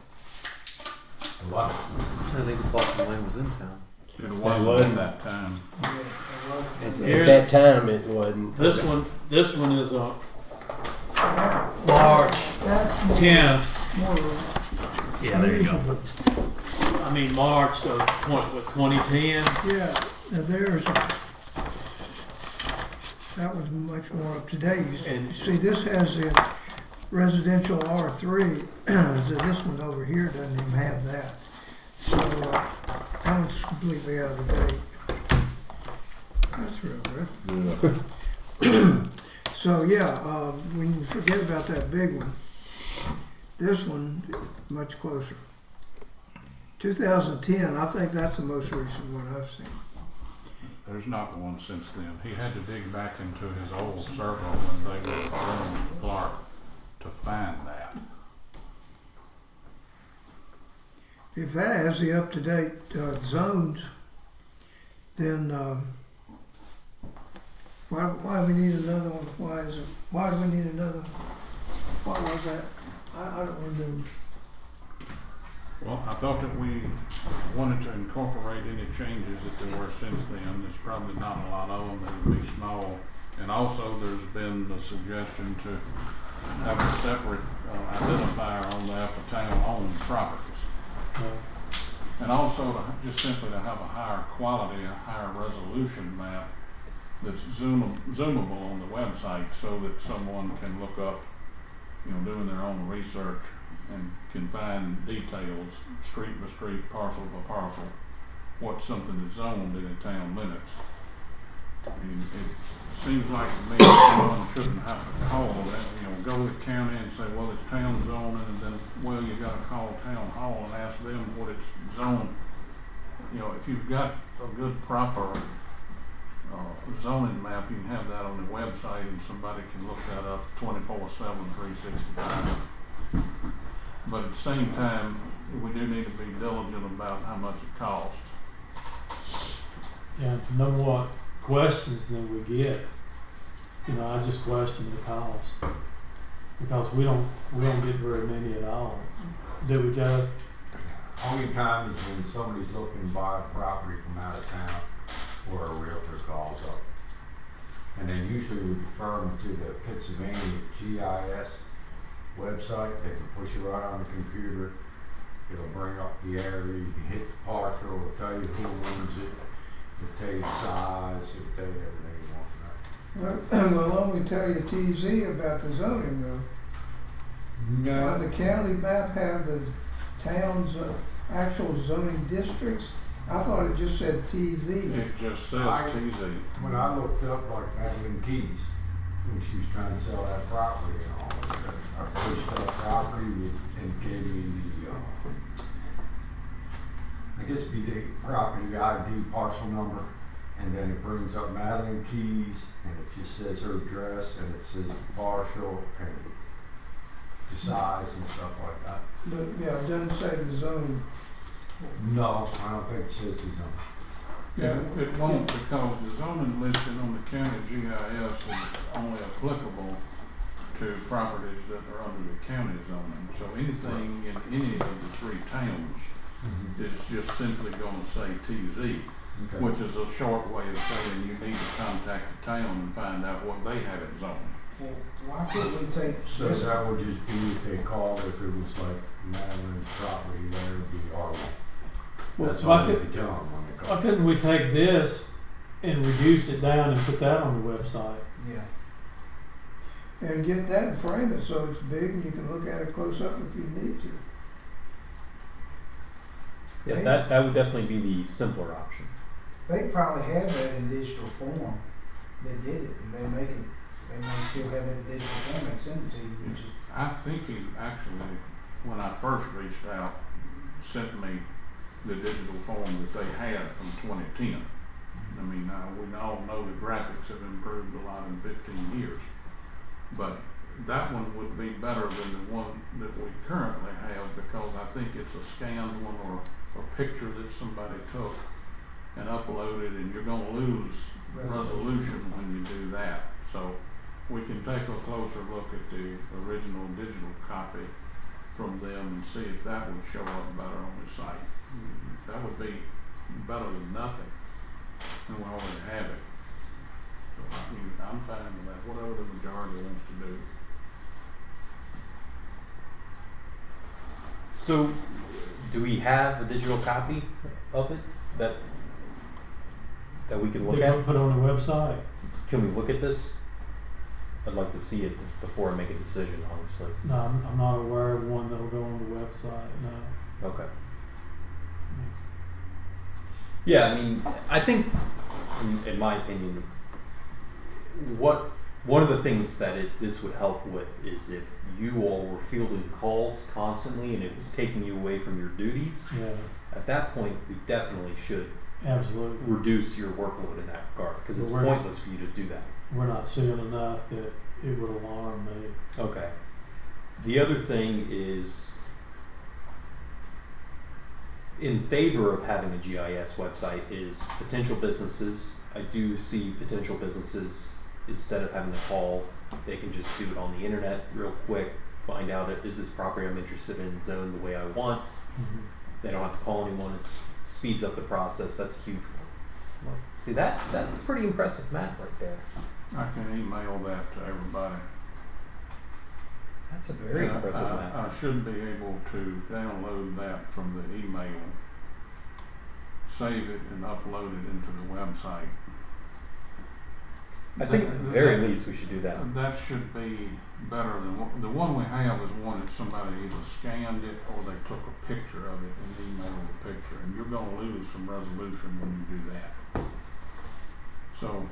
What? I think the Boston Lane was in town. It wasn't at that time. At that time, it wasn't. This one is a March That's 10th. more. Yeah, there you go. I mean March of 2010. Yeah, now That was much more up to date. And- You see, this has a residential R3, so this one over here doesn't even have that. So, that one's completely out of date. That's real good. Yeah. So, yeah, when you forget about that big one, this one, much closer. 2010, I think that's the most recent one I've seen. There's not one since then. He had to dig back into his old servo when they were running Clark to find that. If that has the up-to-date zones, then why do we need another one? Why do we need another one? What was that? I don't remember. Well, I thought that we wanted to incorporate any changes that there were since then. There's probably not a lot of them. They'd be small. And also there's been a suggestion to have a separate identifier on there for town-owned properties. And also just simply to have a higher quality, a higher resolution map that's zoomable on the website so that someone can look up, doing their own research and can find details, street by street, parcel by parcel, what something is zoned in the town limits. I mean, it seems like to me someone shouldn't have to call that, go to the county and say, well, it's town zoning, and then, well, you gotta call town hall and ask them what it's zoned. If you've got a good proper zoning map, you can have that on the website and somebody can look that up 24/7, 365. But at the same time, we do need to be diligent about how much it costs. Yeah, the number one questions that we get, I just question the cost. Because we don't get very many at all. Do we, Joe? Only time is when somebody's looking to buy a property from out of town or a realtor calls up. And then usually we refer them to the Pennsylvania GIS website. They can push it right on the computer. It'll bring up the area. You can hit the parcel. It'll tell you who owns it. It'll tell you the size. It'll tell you everything you want to know. Well, will only tell you TZ about the zoning though. No. Does the county map have the town's actual zoning districts? I thought it just said TZ. It just says TZ. When I looked up like Madeline Keys, when she was trying to sell that property and all, I pushed that property and gave me the, I guess it'd be the property ID parcel number, and then it brings up Madeline Keys, and it just says her address, and it says partial, and the size and stuff like that. But yeah, it doesn't say the zone. No, I don't think it says the zone. Yeah, it won't, because the zoning listed on the county GIS is only applicable to properties that are under the county zoning. So anything in any of the three towns is just simply gonna say TZ, Okay. which is a short way of saying you need to contact the town and find out what they have it zoned. Well, why couldn't we take So this? that would just be if they called, if it was like Madeline's property, there would be R1. Well, That's why all they could- could tell them when they Why called. couldn't we take this and reduce it down and put that on the website? Yeah. And get that and frame it so it's big and you can look at it close up if you need to. Yeah, that would definitely be the simpler option. They probably have that in digital form. They did it, and they may still have it in digital form and send it to you, which is, I think he actually, when I first reached out, sent me the digital form that they had from 2010. I mean, we all know the graphics have improved a lot in 15 years, but that one would be better than the one that we currently have, because I think it's a scanned one or a picture that somebody took and uploaded, and you're gonna lose resolution when you do that. So we can take a closer look at the original digital copy from them and see if that would show up better on the site. That would be better than nothing, and we already have it. So I'm fine with that, whatever the majority wants to do. So, do we have a digital copy of it that we can look They're at? gonna put on the website. can we look at this? I'd like to see it before I make a decision, honestly. No, I'm not aware of one that'll go on the website, no. Okay. Yeah, I mean, I think, in my opinion, one of the things that this would help with is if you all were fielding calls constantly and it was taking you away from your duties. Yeah, At that point, we definitely should absolutely. reduce your workload in that regard because it's We're- pointless for you to do that. We're not seeing enough that it would alarm me. Okay. The other thing is, in favor of having a GIS website is potential businesses. I do see potential businesses, instead of having to call, they can just do it on the internet real quick, find out is this property I'm interested in zoned the way I want. They don't have to call anyone. It speeds up the process. That's a huge one. See, that's a pretty impressive map right there. I can email that to everybody. That's a very And impressive map. I should be able to download that from the email, save it, and upload it into the website. I think at the very least we should do that. That should be better than the one we have is one that somebody either scanned it or they took a picture of it and emailed the picture, and you're going to lose some resolution when you do that. So,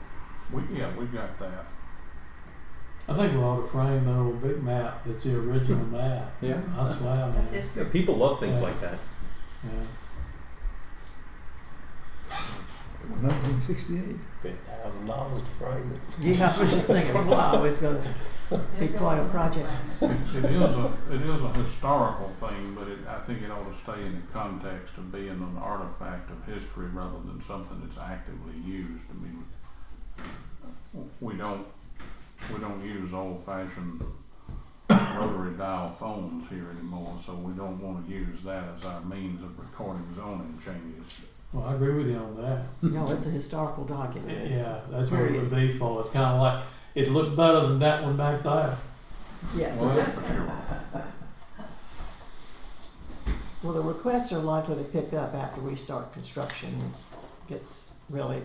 we've got that. I think we ought to frame the old big map that's the original map. Yeah. I swear, man. That's history. Yeah, people love things Yeah. like that. Yeah. 1968. $1,000 to frame it. Yeah, I was just thinking, wow, it's gonna be quite a project. It is a historical thing, but I think it ought to stay in the context of being an artifact of history rather than something that's actively used. I mean, we don't use old-fashioned rotary dial phones here anymore, so we don't want to use that as our means of recording zoning changes. Well, I agree with you on that. No, it's a historical document. It's- Yeah, that's what it would be for. It's kind of like, it looked better than that one back there. Yeah. Well, that's for sure. Well, the requests are likely to pick up after we start construction gets really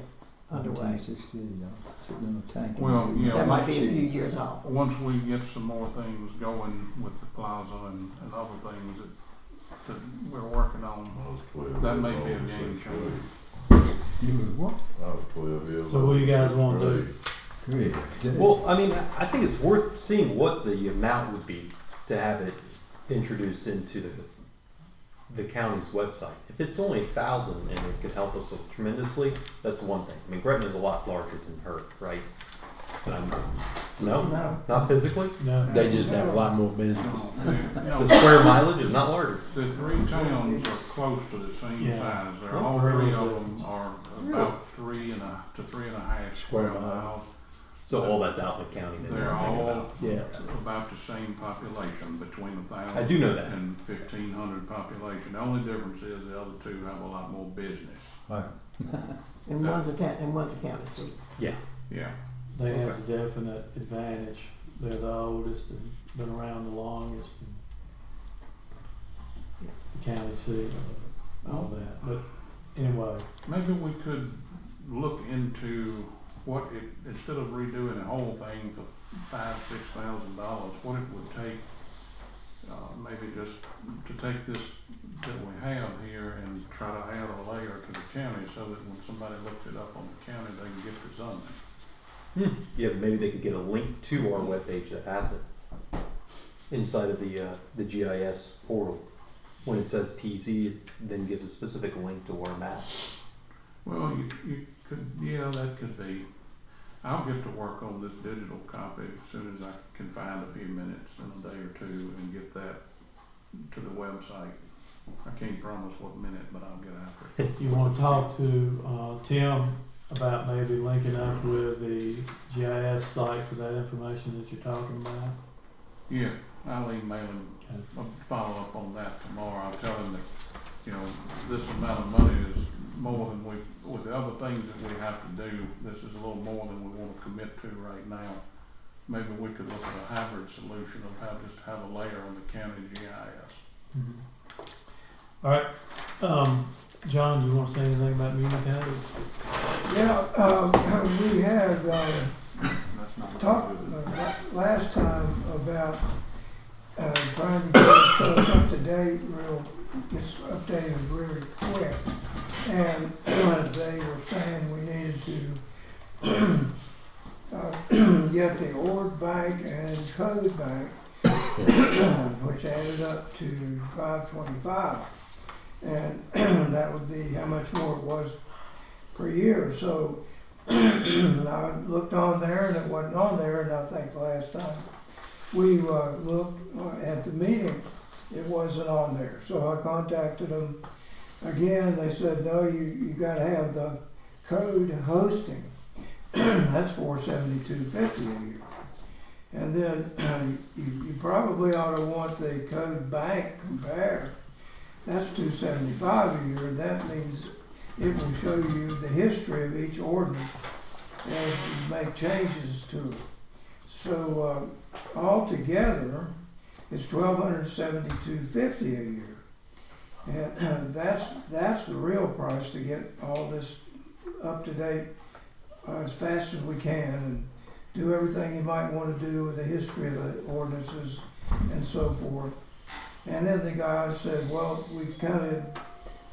underway. 1968, sitting in a tank. Well, yeah. That might once- be a few years off. Once we get some more things going with the plaza and other things that we're working on, I was 12 that may years be a old, game sixth changer. grade. You was what? I was 12 years old. So what do you guys sixth wanna do? grade. Good. Well, I mean, I think it's worth seeing what the amount would be to have it introduced into the county's website. If it's only 1,000 and it could help us tremendously, that's one thing. I mean, Gretna's a lot larger than her, right? No, No. not physically. No. They just have a lot more business. The square mileage is not larger. The three towns are close to the same Yeah. size. They're Not all very three of different. them are about 3.5 square Square mile. miles. So all that's out in the county. Then They're we're thinking all about. Yeah. about the same population, between 1,000 I do know that. and 1,500 population. The only difference is the other two have a lot more business. Right. And one's a county seat. Yeah. They have the definite advantage. They're the oldest and been around the longest. And the county seat, all that. But anyway, Maybe we could look into what it, instead of redoing the whole thing for $5,000-6,000, what it would take, maybe just to take this that we have here and try to add a layer to the county so that when somebody looks it up on the county, they can get the zoning. Yeah, maybe they could get a link to our webpage that has it inside of the GIS portal. When it says TZ, it then gives a specific link to our map. Well, you could, yeah, that could be. I'll get to work on this digital copy as soon as I can find a few minutes in a day or two and get that to the website. I can't promise what minute, but I'll get after it. you want to talk to Tim about maybe linking up with the GIS site for that information that you're talking about? Yeah, I'll email him, I'll follow up on that tomorrow. I'll tell him that, you know, this amount of money is more than with the other things that we have to do, this is a little more than we want to commit to right now. Maybe we could look at a hybrid solution of how just have a layer on the county GIS. All right. John, you want to say anything about Municode? Yeah, we had, talked last time about, trying to get ourselves up to date just updated really quick. And they were saying we needed to get the Ord Bank and Code Bank, which added up to $525, and that would be how much more it was per year. So I looked on there and it wasn't on there, and I think the last time we looked at the meeting, it wasn't on there. So I contacted them again. They said, no, you got to have the code hosting. That's $472.50 a year. And then you probably ought to want the Code Bank compared. That's $275 a year, and that means it will show you the history of each ordinance as you make changes to it. So altogether, it's $1,272.50 a year, and that's the real price to get all this up to date as fast as we can, and do everything you might want to do with the history of the ordinances and so forth. And then the guy said, well, we've kind of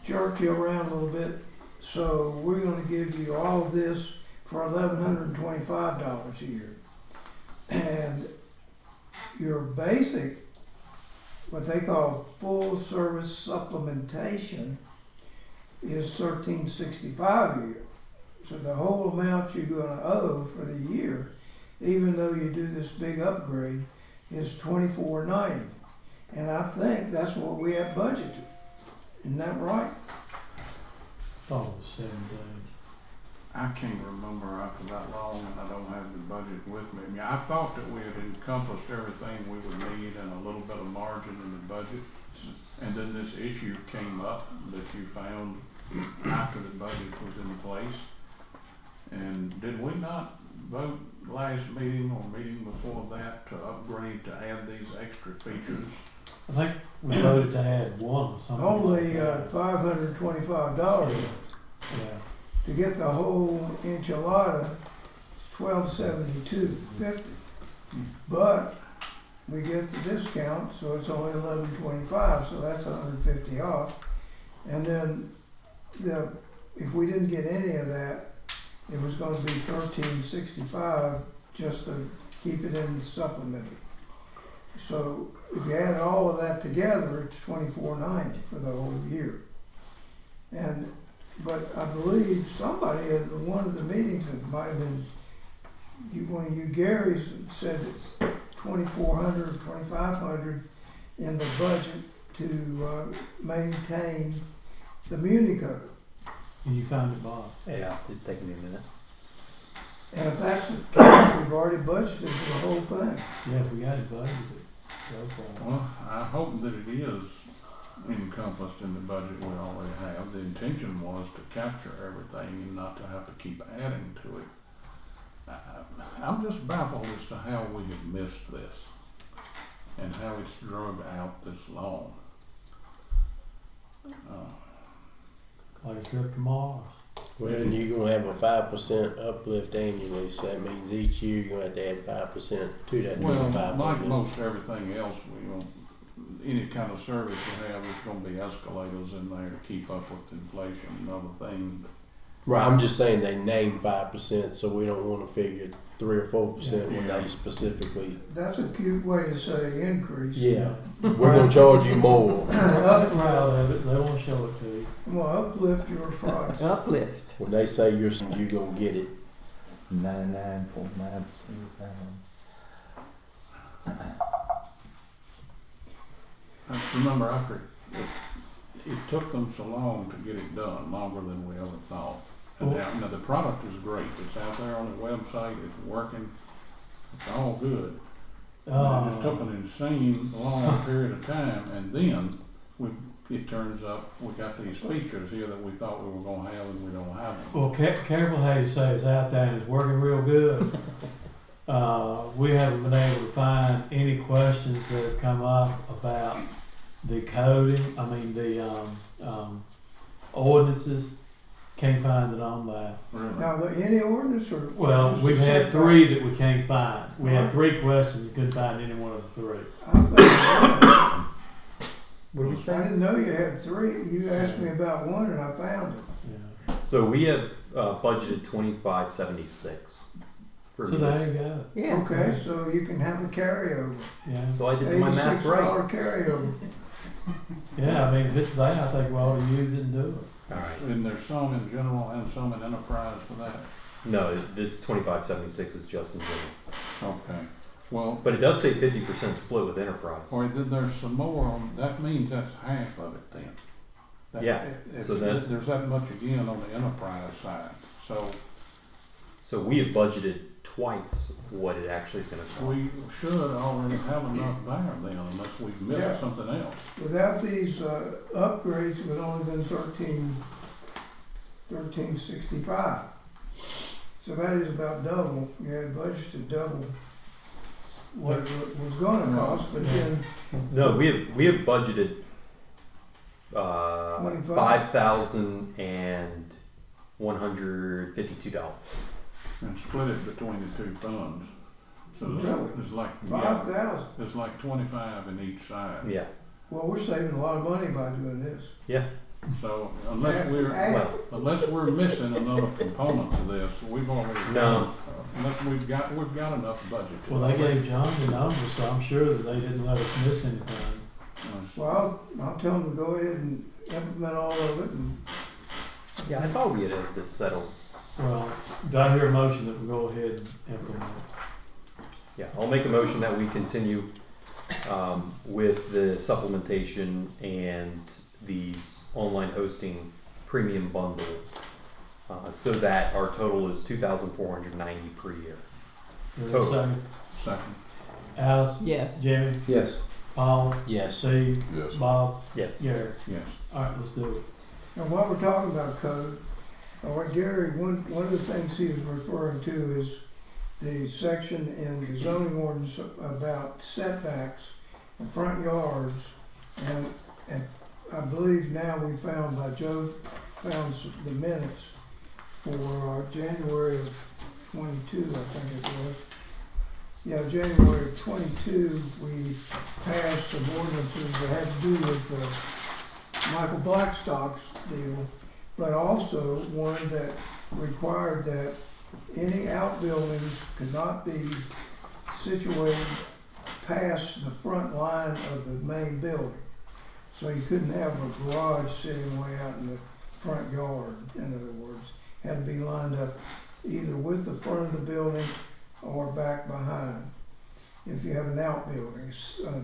jerked you around a little bit, so we're going to give you all of this for $1,125 a year. And your basic, what they call full service supplementation, is $1,365 a year. So the whole amount you're going to owe for the year, even though you do this big upgrade, is $24.90. And I think that's what we have budgeted. Isn't that right? Thought it was 7 days. I can't remember after that long, and I don't have the budget with me. I mean, I thought that we had encompassed everything we would need and a little bit of margin in the budget. And then this issue came up that you found after the budget was in place. And did we not vote last meeting or meeting before that to upgrade, to add these extra features? I think we voted to add one or something. Only $525. Yeah. To get the whole enchilada, it's $1,272.50. But we get the discount, so it's only $11.25, so that's $150 off. And then if we didn't get any of that, it was going to be $13.65 just to keep it in supplemental. So if you add all of that together, it's $24.90 for the whole year. But I believe somebody at one of the meetings, it might have been one of you Garys, said it's $2,400 or $2,500 in the budget to maintain the Municode. And you found it, Bob. Yeah, it's taking me a minute. And if that's the case, we've already budgeted for the whole thing. Yeah, if we got it budgeted. Go for it. Well, I hope that it is encompassed in the budget we already have. The intention was to capture everything and not to have to keep adding to it. I'm just baffled as to how we have missed this and how it's dragged out this long. Like a trip to Mars. Well, and you're gonna have a 5% uplift annually, so that means each year you're gonna have to add 5% to that. Well, 5%. like most everything else, any kind of service you have, there's gonna be escalators in there to keep up with inflation and other things. Right, I'm just saying they named 5%, so we don't want to figure 3 or 4% when Yeah. they specifically. That's a cute way to say increase. Yeah, we're gonna charge you more. I'm proud of it. They won't show it to you. Well, uplift your price. Uplift. When they say you're gonna get it. 99.9% down. Remember, after it took them so long to get it done, longer than we ever thought. And now the product is great. It's out there on the website. It's working. It's all good. It just took an insane long period of time, and then it turns up we got these features here that we thought we were going to have, and we don't have them. Well, careful how you say it's out there and it's working real good. We haven't been able to find any questions that have come up about the coding. I mean the ordinances, can't find it on that. Really? Now, any ordinance or? Well, just we've had setback? 3 that we can't find. We had 3 questions, and couldn't find any one of the 3. I What do we I say? didn't know you had 3. You asked me about one and I found it. Yeah. So we have budgeted 2576 for So this. there you go. Yeah. Okay, so you can have a carryover. Yeah. So I did my math right. $86 carryover. Yeah, I mean, if it's there, I think we ought to use it and do it. All right. And there's some in general and some in enterprise for that. No, this 2576 is just in general. Okay. Well, But it does say 50% split with enterprise. or then there's some more on, that means that's half of it then. That- Yeah, if so that- there's that much again on the enterprise side. So we have budgeted twice what it actually is going to We cost us. should already have enough there then, unless we've missed Yeah. something else. Without these upgrades, it would only been 1365. So that is about double. You had budgeted double what it was going to cost, but then No, we have budgeted 25. $5,152. And split it between the two funds. So Really? it's like, 5,000. it's like 25 in each side. Yeah. Well, we're saving a lot of money by doing this. So unless Half- we're, half. unless we're missing another component to this, we've already. No. Unless we've got enough budget. Well, they gave John the numbers, so I'm sure that they didn't let us miss anything. Well, I'll tell them to go ahead and implement all of it. And Yeah, I thought we had this settled. Well, do I hear a motion that we go ahead and implement it? Yeah, I'll make a motion that we continue with the supplementation and these online hosting premium bundle, so that our total is 2,490 per year. Is there a Total. second? Second. Alice? Yes. Jimmy? Yes. Paul? Yes. Steve? Yes. Bob? Yes. Gary? Yes. All right, let's do it. And while we're talking about code, what Gary, one of the things he was referring to is the section in the zoning ordinance about setbacks and front yards. And I believe now we found, by Joe found the minutes for January of 22, I think it was. Yeah, January of 22, we passed some ordinances that had to do with Michael Blackstock's deal, but also one that required that any outbuildings could not be situated past the front line of the main building. So you couldn't have a garage sitting way out in the front yard, in other words. Had to be lined up either with the front of the building or back behind. If you have an outbuilding, a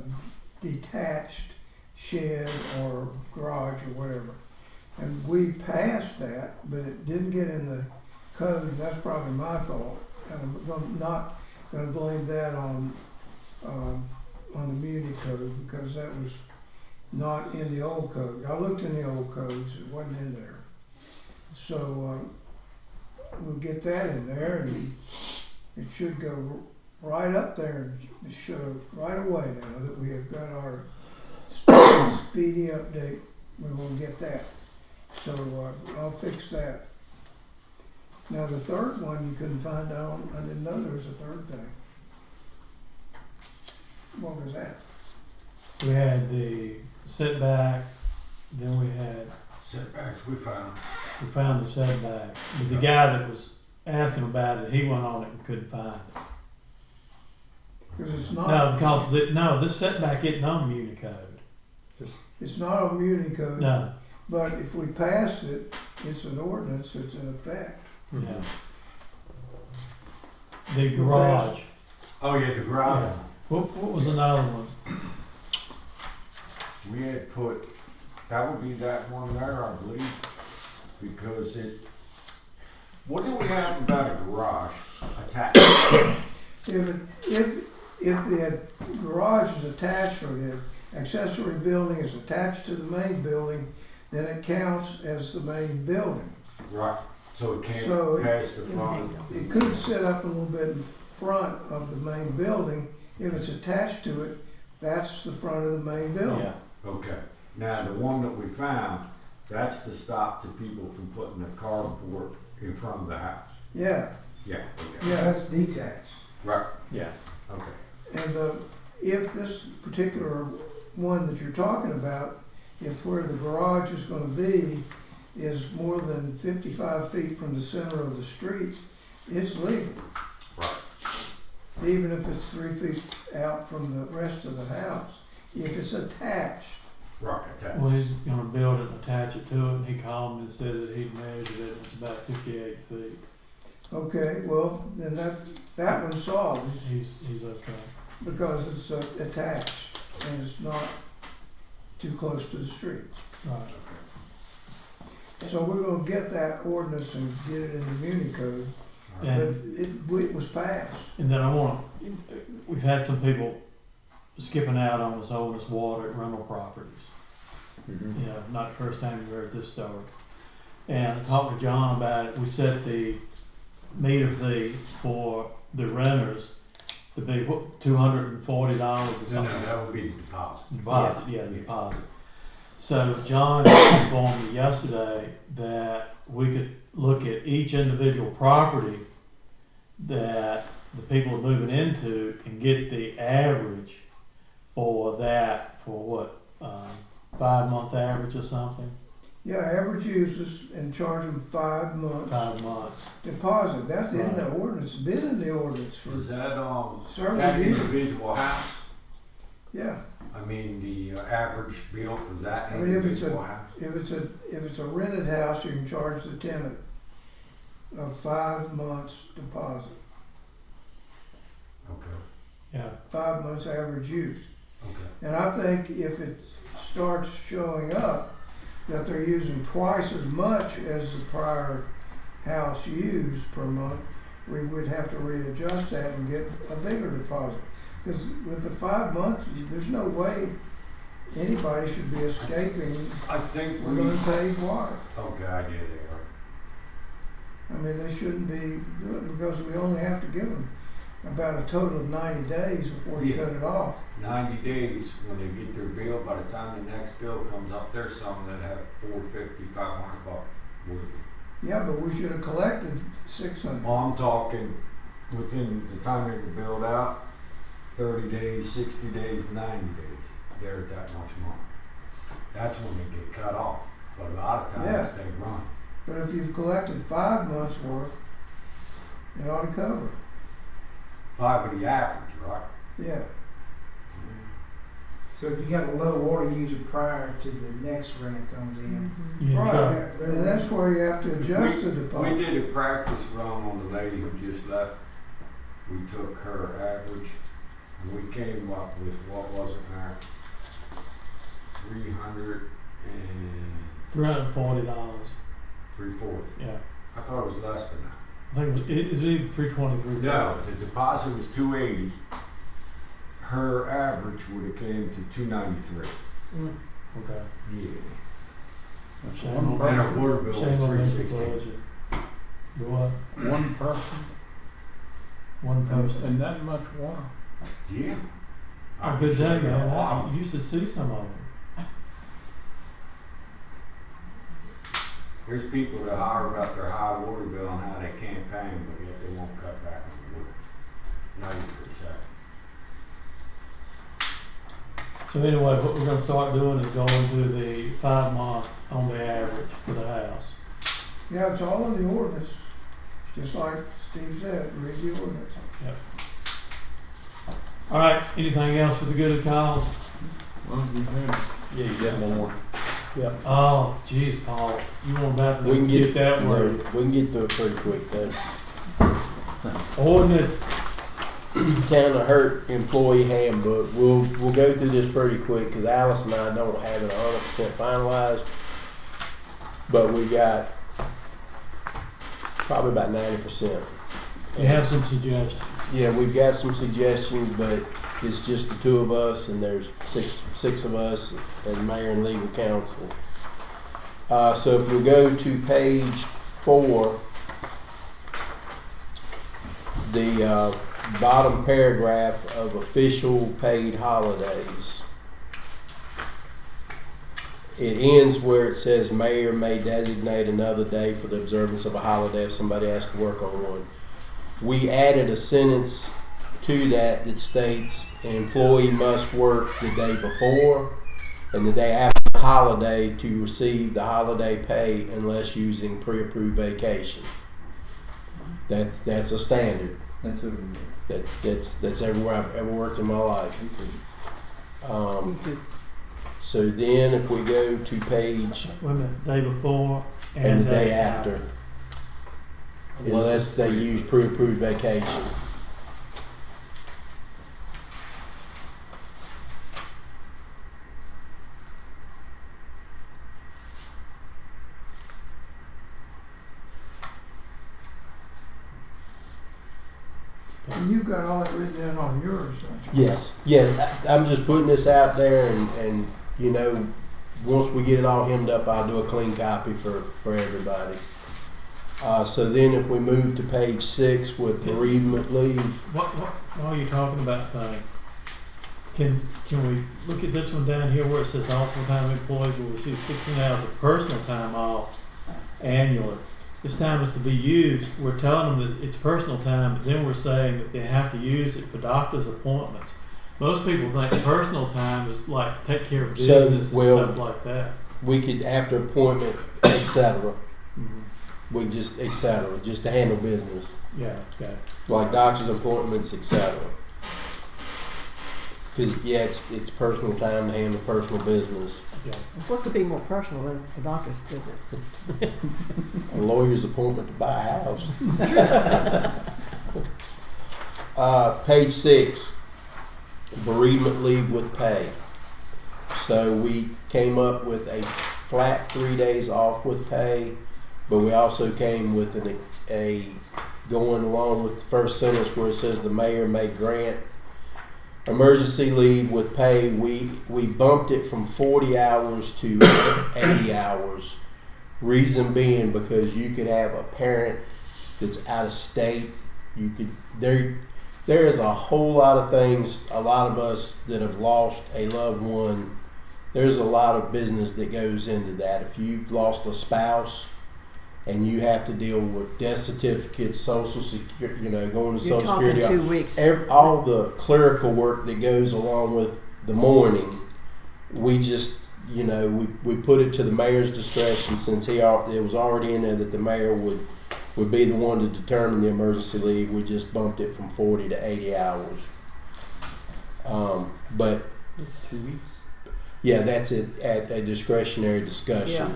detached shed or garage or whatever. And we passed that, but it didn't get in the code, and that's probably my fault. And I'm not gonna blame that on the Muni code, because that was not in the old code. I looked in the old codes, it wasn't in there. So, we'll get that in there, and it should go right up there and show right away now that we have got our speedy update. We will get that. So I'll fix that. Now the third one you couldn't find out. I didn't know there was a third thing. What was that? We had the setback, then we Setbacks we found. found the setback. But the guy that was asking about it, he went on it and couldn't find it. Because it's not. No, because this setback isn't on Muni code. It's not a Muni code. No. But if we pass it, it's an ordinance. It's in effect. Yeah. The garage. Oh, yeah, the garage. Yeah. What was another one? We had put, that would be that one there, I believe, because what do we have about a garage attached? If the garage is attached or the accessory building is attached to the main building, then it counts as the main building. Right, so it can't So pass the front. It could sit up a little bit in front of the main building. If it's attached to it, that's the front of the main building. Yeah. Okay, now the one that we found, That's to stop the people from putting a carport in front of the house. Yeah, Yeah, okay. yeah. That's detached. Right, Yeah. okay. And if this particular one that you're talking about, if where the garage is gonna be is more than 55 feet from the center of the street, it's legal. Right. Even if it's 3 feet out from the rest of the house, if it's attached. Right, okay. Well, he's gonna build it and attach it to it, and he called me and said that he'd measured it, and it's about 58 feet. Okay, well, then that one's solved He's okay. because it's attached and it's not too close to the street. Right. So we're gonna get that ordinance and get it in the Muni Code, but And, it was passed. and then we've had some people skipping out on us owing us water at rental properties. Mhm. You know, not the first time you heard this story. And I talked to John about it. We set the meter fee for the renters to be $240 or No, something. that would be the deposit. Deposit, yeah, the deposit. So John informed me yesterday that we could look at each individual property that the people are moving into and get the average for that, for what, 5-month average or something? Yeah, average uses and charge them 5 months 5 months. deposit. That's in Right. the ordinance, been in the ordinance for Is that, several that years. individual house? Yeah, I mean, the average bill for that I mean, if it's individual house? if it's a rented house, you can charge the tenant a 5 months deposit, Okay, Yeah. 5 months average use. okay. And I think if it starts showing up that they're using twice as much as the prior house used per month, we would have to readjust that and get a bigger deposit. Because with the 5 months, there's no way anybody should be escaping. I think We're going to pay water. okay, I get it, Eric. I mean, they shouldn't be doing it because we only have to give them about a total of 90 days before you Yeah. cut it off. 90 days, when they get their bill, by the time the next bill comes up, there's some that have $450, $500 worth. Yeah, but we should have collected 600. Well, I'm talking within the time they were billed out, 30 days, 60 days, 90 days, they're at that much money. That's when they get cut off, but a lot of times Yeah. they run. But if you've collected 5 months worth, it ought to cover it. 5 of the average, right? Yeah. So if you got a low water user prior to the next renter comes in, Yeah, Right. try- And that's where you have to adjust the We deposit. did a practice run on the lady who just left. We took her average and we came up with, what was it, Matt? 300 and $340. 340. Yeah. I thought it was less than that. I think it was either 323. No, the deposit was 280. Her average would have came to 293. Okay. Yeah. That's Shame one on- And her person. water bill was Shame on them for 316. budget. Do what? One person. One person. And that much water. Yeah. Oh, good day, man. Wow. I used to see some of them. There's people that holler about their high water bill and how they can't pay them, but yet they won't cut back on the water. 90%. So anyway, what we're gonna start doing is going to the 5 month on the average for the house. Yeah, it's all in the ordinance. Just like Steve said, read the ordinance. All right, anything else for the good of the cause? Yeah, you got one more. Oh, geez, Paul, you want about We to can get that word. We can get through it pretty quick then. Ordinance, Kind of hurt employee handbook. We'll go through this pretty quick because Alice and I don't have it 100% finalized, but we got probably about 90%. you have some suggestions. Yeah, we've got some suggestions, but it's just the two of us, and there's six of us, and mayor and legal counsel. So if you'll go to page 4, the bottom paragraph of official paid holidays. it ends where it says mayor may designate another day for the observance of a holiday if somebody has to work on one. We added a sentence to that that states an employee must work the day before and the day after the holiday to receive the holiday pay unless using pre-approved vacation. That's a standard. That's over there. That's everywhere I've ever worked in my life. So then if we go to page Wait a minute, day before and the day after, unless they use pre-approved vacation. And you've got all that written down on yours, don't you? Yes, yes. I'm just putting this out there, and you know, once we get it all hemmed up, I'll do a clean copy for everybody. So then, if we move to page 6 with bereavement leave, While you're talking about things, can we look at this one down here where it says all full-time employees will receive 16 hours of personal time off annually? This time is to be used. We're telling them that it's personal time, but then we're saying that they have to use it for doctor's appointments. Most people think personal time is like take care of So, business well, and stuff like that. we could after appointment, etc. We just etc. Just to handle business, Yeah, okay. like doctor's appointments, etc. Because it's personal time to handle personal business. Yeah. What could be more personal than a doctor's visit? A lawyer's appointment to buy a house. Page 6, bereavement leave with pay. So we came up with a flat 3 days off with pay, but we also came with a going along with the first sentence where it says the mayor may grant emergency leave with pay. We bumped it from 40 hours to 80 hours. Reason being because you could have a parent that's out of state. You could there is a whole lot of things. A lot of us that have lost a loved one, there's a lot of business that goes into that. If you've lost a spouse and you have to deal with death certificates, social security, going to You're social talking security, 2 weeks. all the clerical work that goes along with the mourning, we just, we put it to the mayor's discretion since it was already in there that the mayor would be the one to determine the emergency leave. We just bumped it from 40 to 80 hours. But It's 2 weeks. yeah, that's it at a discretionary discussion. Yeah.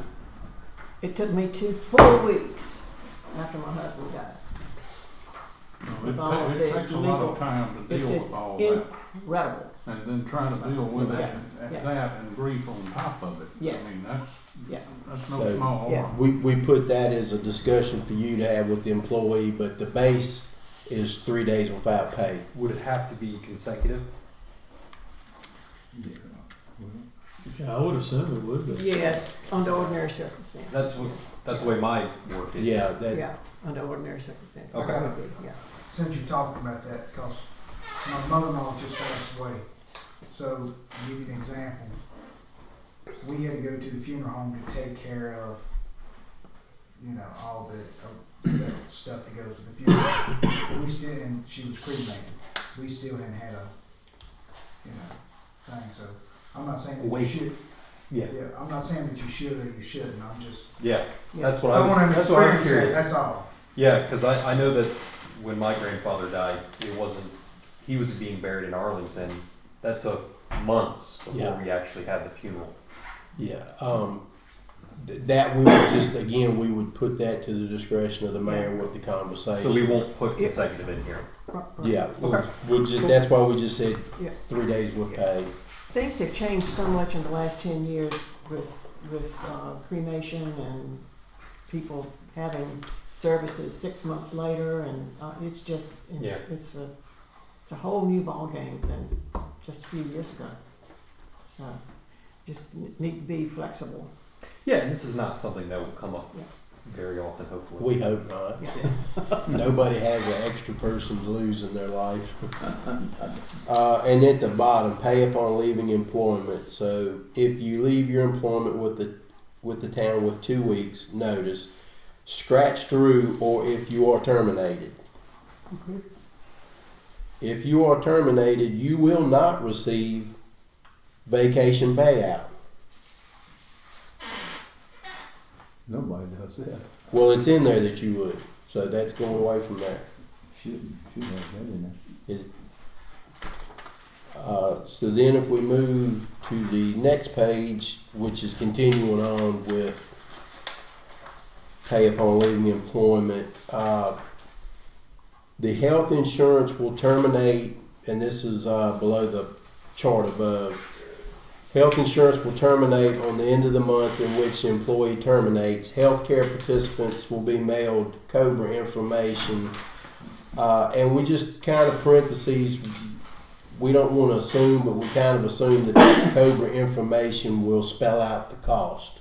It took me 2 full weeks after my husband died. With all It the takes a lot legal- of time to deal with all that. Incredible. And then try to deal with it Yeah. at that and grief on top of it. Yes. I mean, Yeah. that's no So, small yeah. order. We put that as a discussion for you to have with the employee, but the base is 3 days without pay. Would it have to be consecutive? Yeah, I would assume it would be. Yes, under ordinary circumstances. That's the way my work is. Yeah, that, Yeah, under ordinary circumstances. Okay. That would be, yeah. Since you're talking about that, because my mother-in-law just passed away, so to give you an example, we had to go to the funeral home to take care of, all the stuff that goes with the funeral. We still, and she was cremated. We still hadn't had a, thing. So I'm not saying that you should. Yeah. Yeah, I'm not saying that you should or you shouldn't. I'm just. Yeah. Yeah. That's what I want to that's what I was experience curious. that. That's all. Yeah, because I know that when my grandfather died, he was being buried in Arlington. That took months before Yeah. we actually had the funeral. yeah. That we would just, again, we would put that to the discretion of the mayor with the conversation. So we won't put consecutive in here. Yeah, Okay. we'll just, that's why we just said Yeah. 3 days with pay. Things have changed so much in the last 10 years with cremation and people having services 6 months later, and it's just Yeah. it's a whole new ball game than just a few years ago. So just need to be flexible. Yeah, and this is not something that will come up very often, hopefully. We hope not. Nobody has an extra person to lose in their life. And at the bottom, pay upon leaving employment. So if you leave your employment with the town with 2 weeks notice, scratch through or if you are terminated. If you are terminated, you will not receive vacation payout. Nobody does that. Well, it's in there that you would, so that's going away from there. Should have that in there. So then if we move to the next page, which is continuing on with pay upon leaving employment, the health insurance will terminate, and this is below the chart above. Health insurance will terminate on the end of the month in which the employee terminates. Healthcare participants will be mailed COBRA information. And we just kind of parentheses, we don't want to assume, but we kind of assume that COBRA information will spell out the cost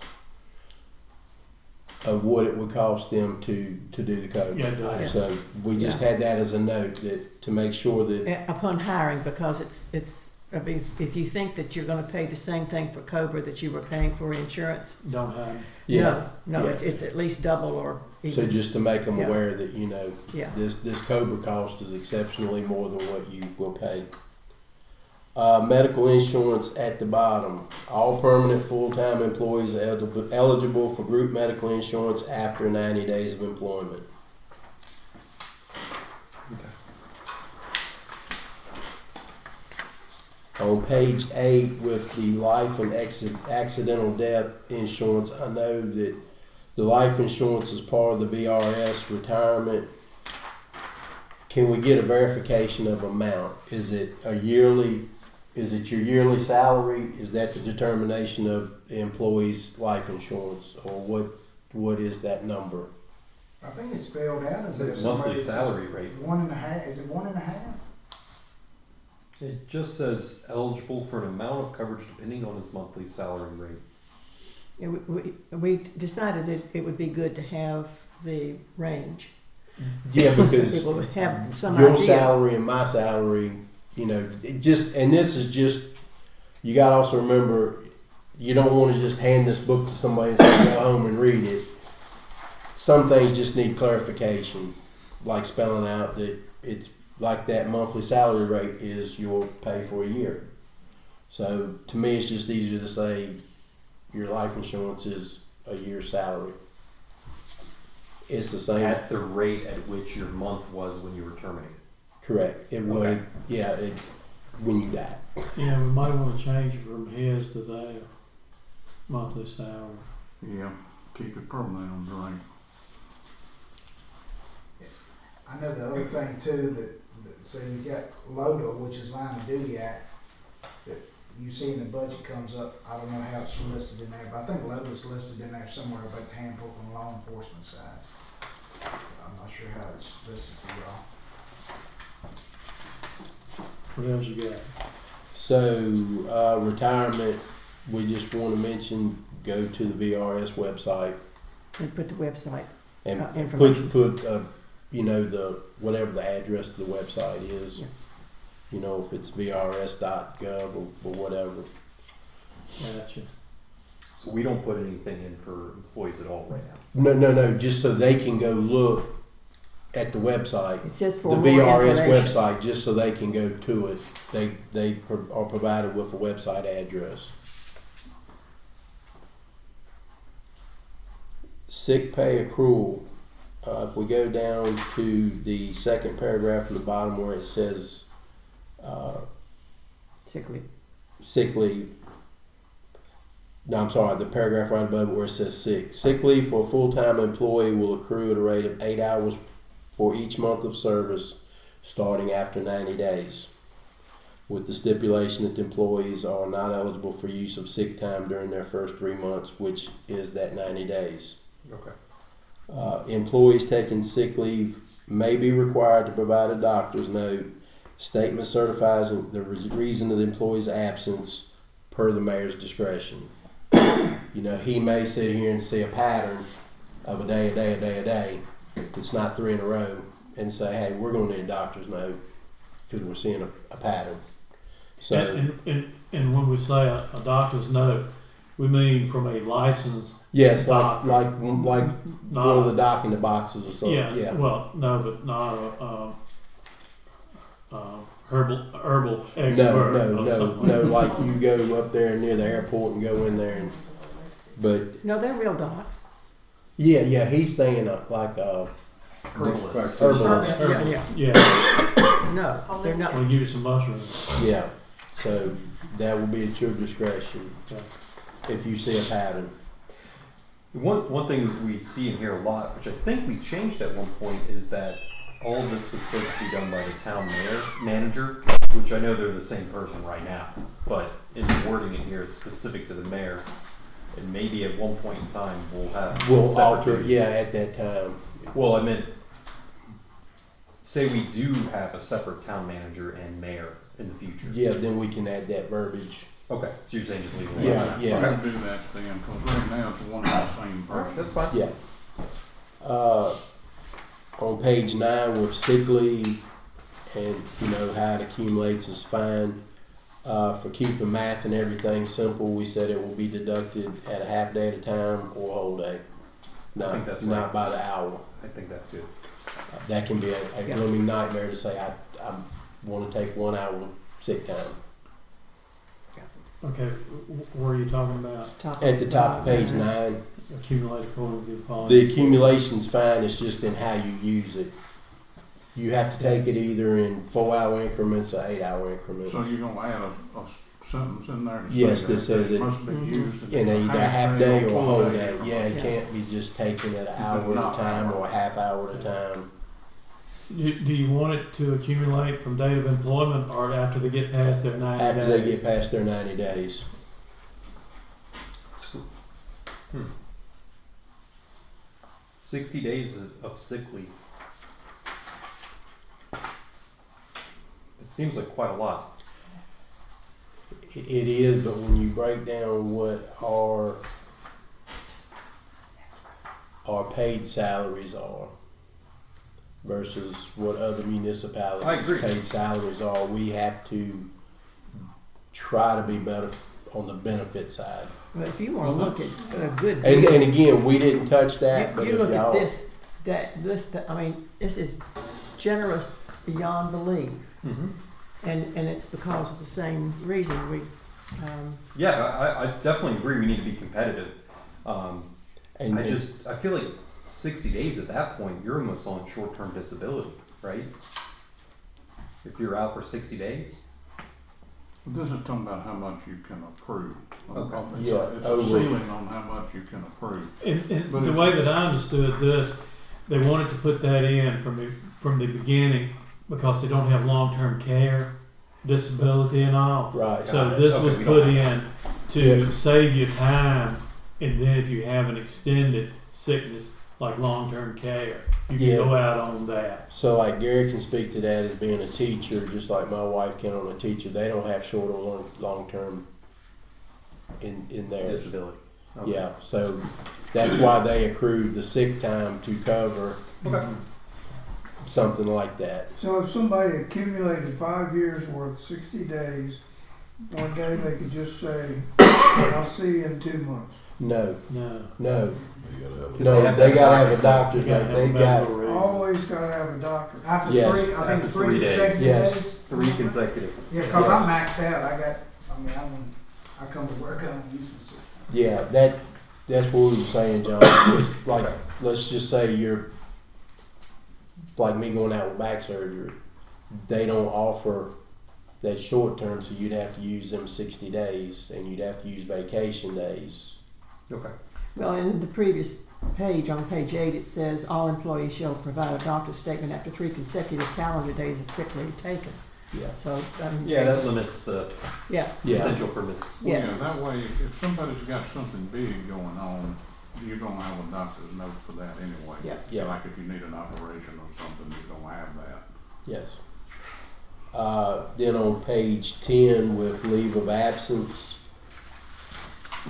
of what it would cost them to do the COBRA. Yeah, it does. So we just had that as a note that to make sure that Upon hiring, because I mean, if you think that you're gonna pay the same thing for COBRA that you were paying for insurance, Don't have. yeah. no, Yeah. it's at least double or So even, just to make them Yeah. aware that, you know, yeah. this COBRA cost is exceptionally more than what you will pay. Medical insurance at the bottom. All permanent full-time employees are eligible for group medical insurance after 90 days of employment. On page 8 with the life and accidental death insurance, I know that the life insurance is part of the VRS retirement. Can we get a verification of amount? Is it your yearly salary? Is that the determination of the employee's life insurance? Or what is that number? I think it's spelled out as It's if monthly somebody says salary rate. 1.5. Is it 1.5? It just says eligible for an amount of coverage depending on his monthly salary rate. Yeah, we decided it would be good to have the range. Yeah, because People would have some your idea. salary and my salary, you know, and this is just, you got to also remember, you don't want to just hand this book to somebody and say, go home and read it. Some things just need clarification, like spelling out that it's like that monthly salary rate is your pay for a year. So to me, it's just easier to say your life insurance is a year's salary. It's the same. At the rate at which your month was when you were terminated. Correct. It would, Okay. yeah, when you die. Yeah, we might want to change it from his to their monthly salary. Yeah, keep it permanent on the right. I know the other thing too that so you got LODA, which is Line of Duty Act, that you see in the budget comes up. I don't know how it's listed in there, but I think LODA's listed in there somewhere about the handbook on the law enforcement side. I'm not sure how it's listed for y'all. What else you got? So, retirement, we just want to mention, go to the VRS website And put the website and information. put you know, whatever the address to the website is. Yeah. You know, if it's vrs.gov or whatever. Gotcha. So we don't put anything in for employees at all right now. No, just so they can go look at the website. It says The for more VRS information. website, just so they can go to it. They are provided with a website address. Sick pay accrual. If we go down to the second paragraph from the bottom where it says Sick leave. sick leave. No, I'm sorry, the paragraph right above it where it says sick. Sick leave for a full-time employee will accrue at a rate of 8 hours for each month of service starting after 90 days, with the stipulation that the employees are not eligible for use of sick time during their first 3 months, which is that 90 days. Okay. Employees taking sick leave may be required to provide a doctor's note. Statement certifies the reason of the employee's absence per the mayor's discretion. You know, he may sit here and see a pattern of a day, it's not 3 in a row, and say, hey, we're gonna need a doctor's note, because we're seeing a pattern. So, And when we say a doctor's note, we mean from a licensed yes, doctor. like one of the doc in the boxes or something, yeah. Well, no, but not a herbal expert. or something No, like you go up there near the airport and go in there but No, they're real docs. yeah, he's saying like Herbalist. herbalist. Yeah, Yeah, no, they're not. we'll give you some mushrooms. Yeah, so that will be at your discretion Yeah. if you see a pattern. One thing that we see in here a lot, which I think we changed at one point, is that all of this was supposed to be done by the town manager, which I know they're the same person right now, but in the wording in here, it's specific to the mayor. And maybe at one point in time, We'll separate alter it, duties. yeah, at that time. Well, I meant, say we do have a separate town manager and mayor in the future. Yeah, then we can add that verbiage. Okay, so you're saying just leave it Yeah, alone? yeah. I can do that then, because right now it's one and the same Alright, person. that's fine. Yeah. On page 9 with sick leave and how it accumulates is fine. For keeping math and everything simple, we said it will be deducted at a half day at a time or a whole day. I think that's Not right. by the hour. I think that's good. That can be a blooming nightmare to say I want to take 1 hour sick time. Okay, where are you talking about? At the top of page 9, Accumulate according to the the policy. accumulation's fine, it's just in how you use it. You have to take it either in 4-hour increments or 8-hour increments. So you're gonna add a sentence in there to Yes, say that says it must be used in either a half day or a whole full day. Yeah, it Yeah. can't be just taken at an hour at a time or a half hour at a time. Do you want it to accumulate from date of employment or after they get past their 90 After days? they get past their 90 days. 60 days of sick leave. It seems like quite a lot. It is, but when you break down what our paid salaries are versus what other I municipalities' agree. paid salaries are, we have to try to be better on the benefit side. But if you want to look at a good And, deal, and again, we didn't touch that, but you if look at y'all, this, I mean, this is generous beyond belief. Mm-hmm. And it's because of the same reason we, Yeah, I definitely agree. We need to be competitive. and, I feel like 60 days at that point, you're almost on short-term disability, right? If you're out for 60 days. This is talking about how much you can approve. Okay. It's a over. ceiling on how much you can approve. And But the it's- way that I understood this, they wanted to put that in from the beginning because they don't have long-term care, disability and all. right. So it. this Okay, was we put don't in to Yeah. save you time, and then if you have an extended sickness like long-term care, you can Yeah. go out on that. So like Gary can speak to that as being a teacher, just like my wife can on a teacher. They don't have short or long term in theirs. Disability. Okay. Yeah, so that's why they accrued the sick time to cover Okay. something like that. So if somebody accumulated 5 years worth, 60 days, one day they could just say, I'll see you in 2 months. No, No. no, You gotta have a- no. They gotta have a doctor's You gotta note. have They a got medical reason. Always gotta have a doctor. After Yes. three, I think After 3 3 days. consecutive Yes. days. 3 consecutive. Yeah, because Yes. I'm maxed out. I come to work, I don't use my sick time. Yeah, that's what we were saying, John. It's like, let's just say you're like me going out with back surgery. They don't offer that short term, so you'd have to use them 60 days, and you'd have to use vacation days. Okay. well, in the previous page, on page 8, it says, all employees shall provide a doctor's statement after 3 consecutive calendar days of sick leave taken. Yeah, So, Yeah, that limits the yeah, yeah, potential for mis. Well, Yes. yeah, that way, if somebody's got something big going on, you're gonna have a doctor's note for that anyway. Yeah. Yeah. Like if you need an operation or something, you're gonna have that. yes. Then on page 10 with leave of absence,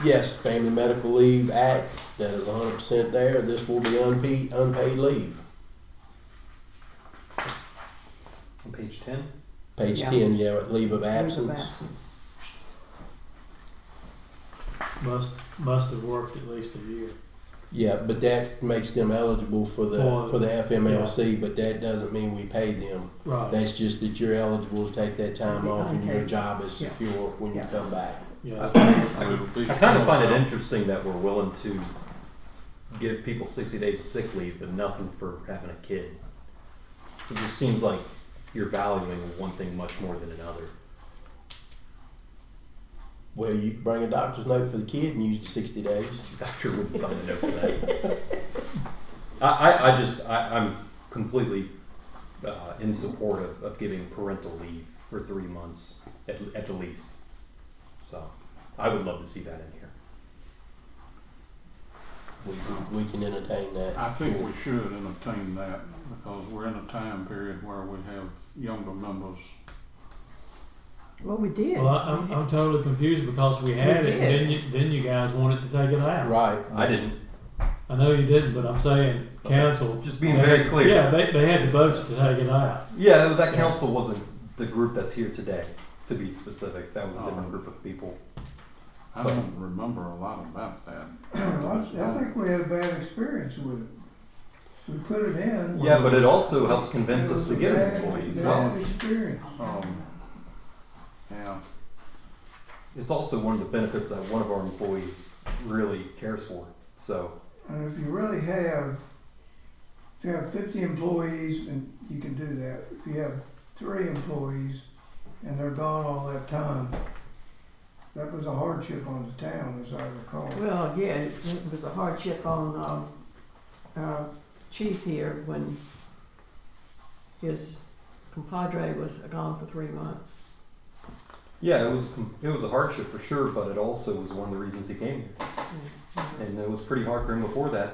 Yes, Family Medical Leave Act, that is 100% there. This will be unpaid leave. On page 10? Page Yeah. 10, yeah, leave of Leave of absence. absence. Must have worked at least a year. Yeah, but that makes them eligible for the FMLC, but that doesn't mean we pay them. Right. That's just that you're eligible to take that time off and your Unpaid. job is Yeah. secure when you Yeah. come back. Yeah. I kind of find it interesting that we're willing to give people 60 days of sick leave, but nothing for having a kid. It just seems like you're valuing one thing much more than another. Well, you can bring a doctor's note for the kid and use the 60 days. Doctor wouldn't sign a note for that. I'm completely in support of giving parental leave for 3 months at the least. So I would love to see that in here. We can entertain that. I think we should entertain that because we're in a time period where we have younger members. Well, we did. Well, I'm totally confused because we had We it, and did. then you guys wanted to take it out. Right. I didn't. I know you didn't, but I'm saying council. Just being very clear. Yeah, they had the votes to take it out. Yeah, that council wasn't the group that's here today, to be specific. That was a different group of people. I don't remember a lot about that. I think we had a bad experience with it. We put it in. Yeah, but it also helps convince It us was to a get bad- employees. bad Well, experience. Yeah. it's also one of the benefits that one of our employees really cares for. So, And if you really have, if you have 50 employees, and you can do that. If you have 3 employees and they're gone all that time, that was a hardship on the town, as I recall. Well, yeah, it was a hardship on our chief here when his compadre was gone for 3 months. yeah, it was a hardship for sure, but it also was one of the reasons he came here. And it was pretty hard for him before that.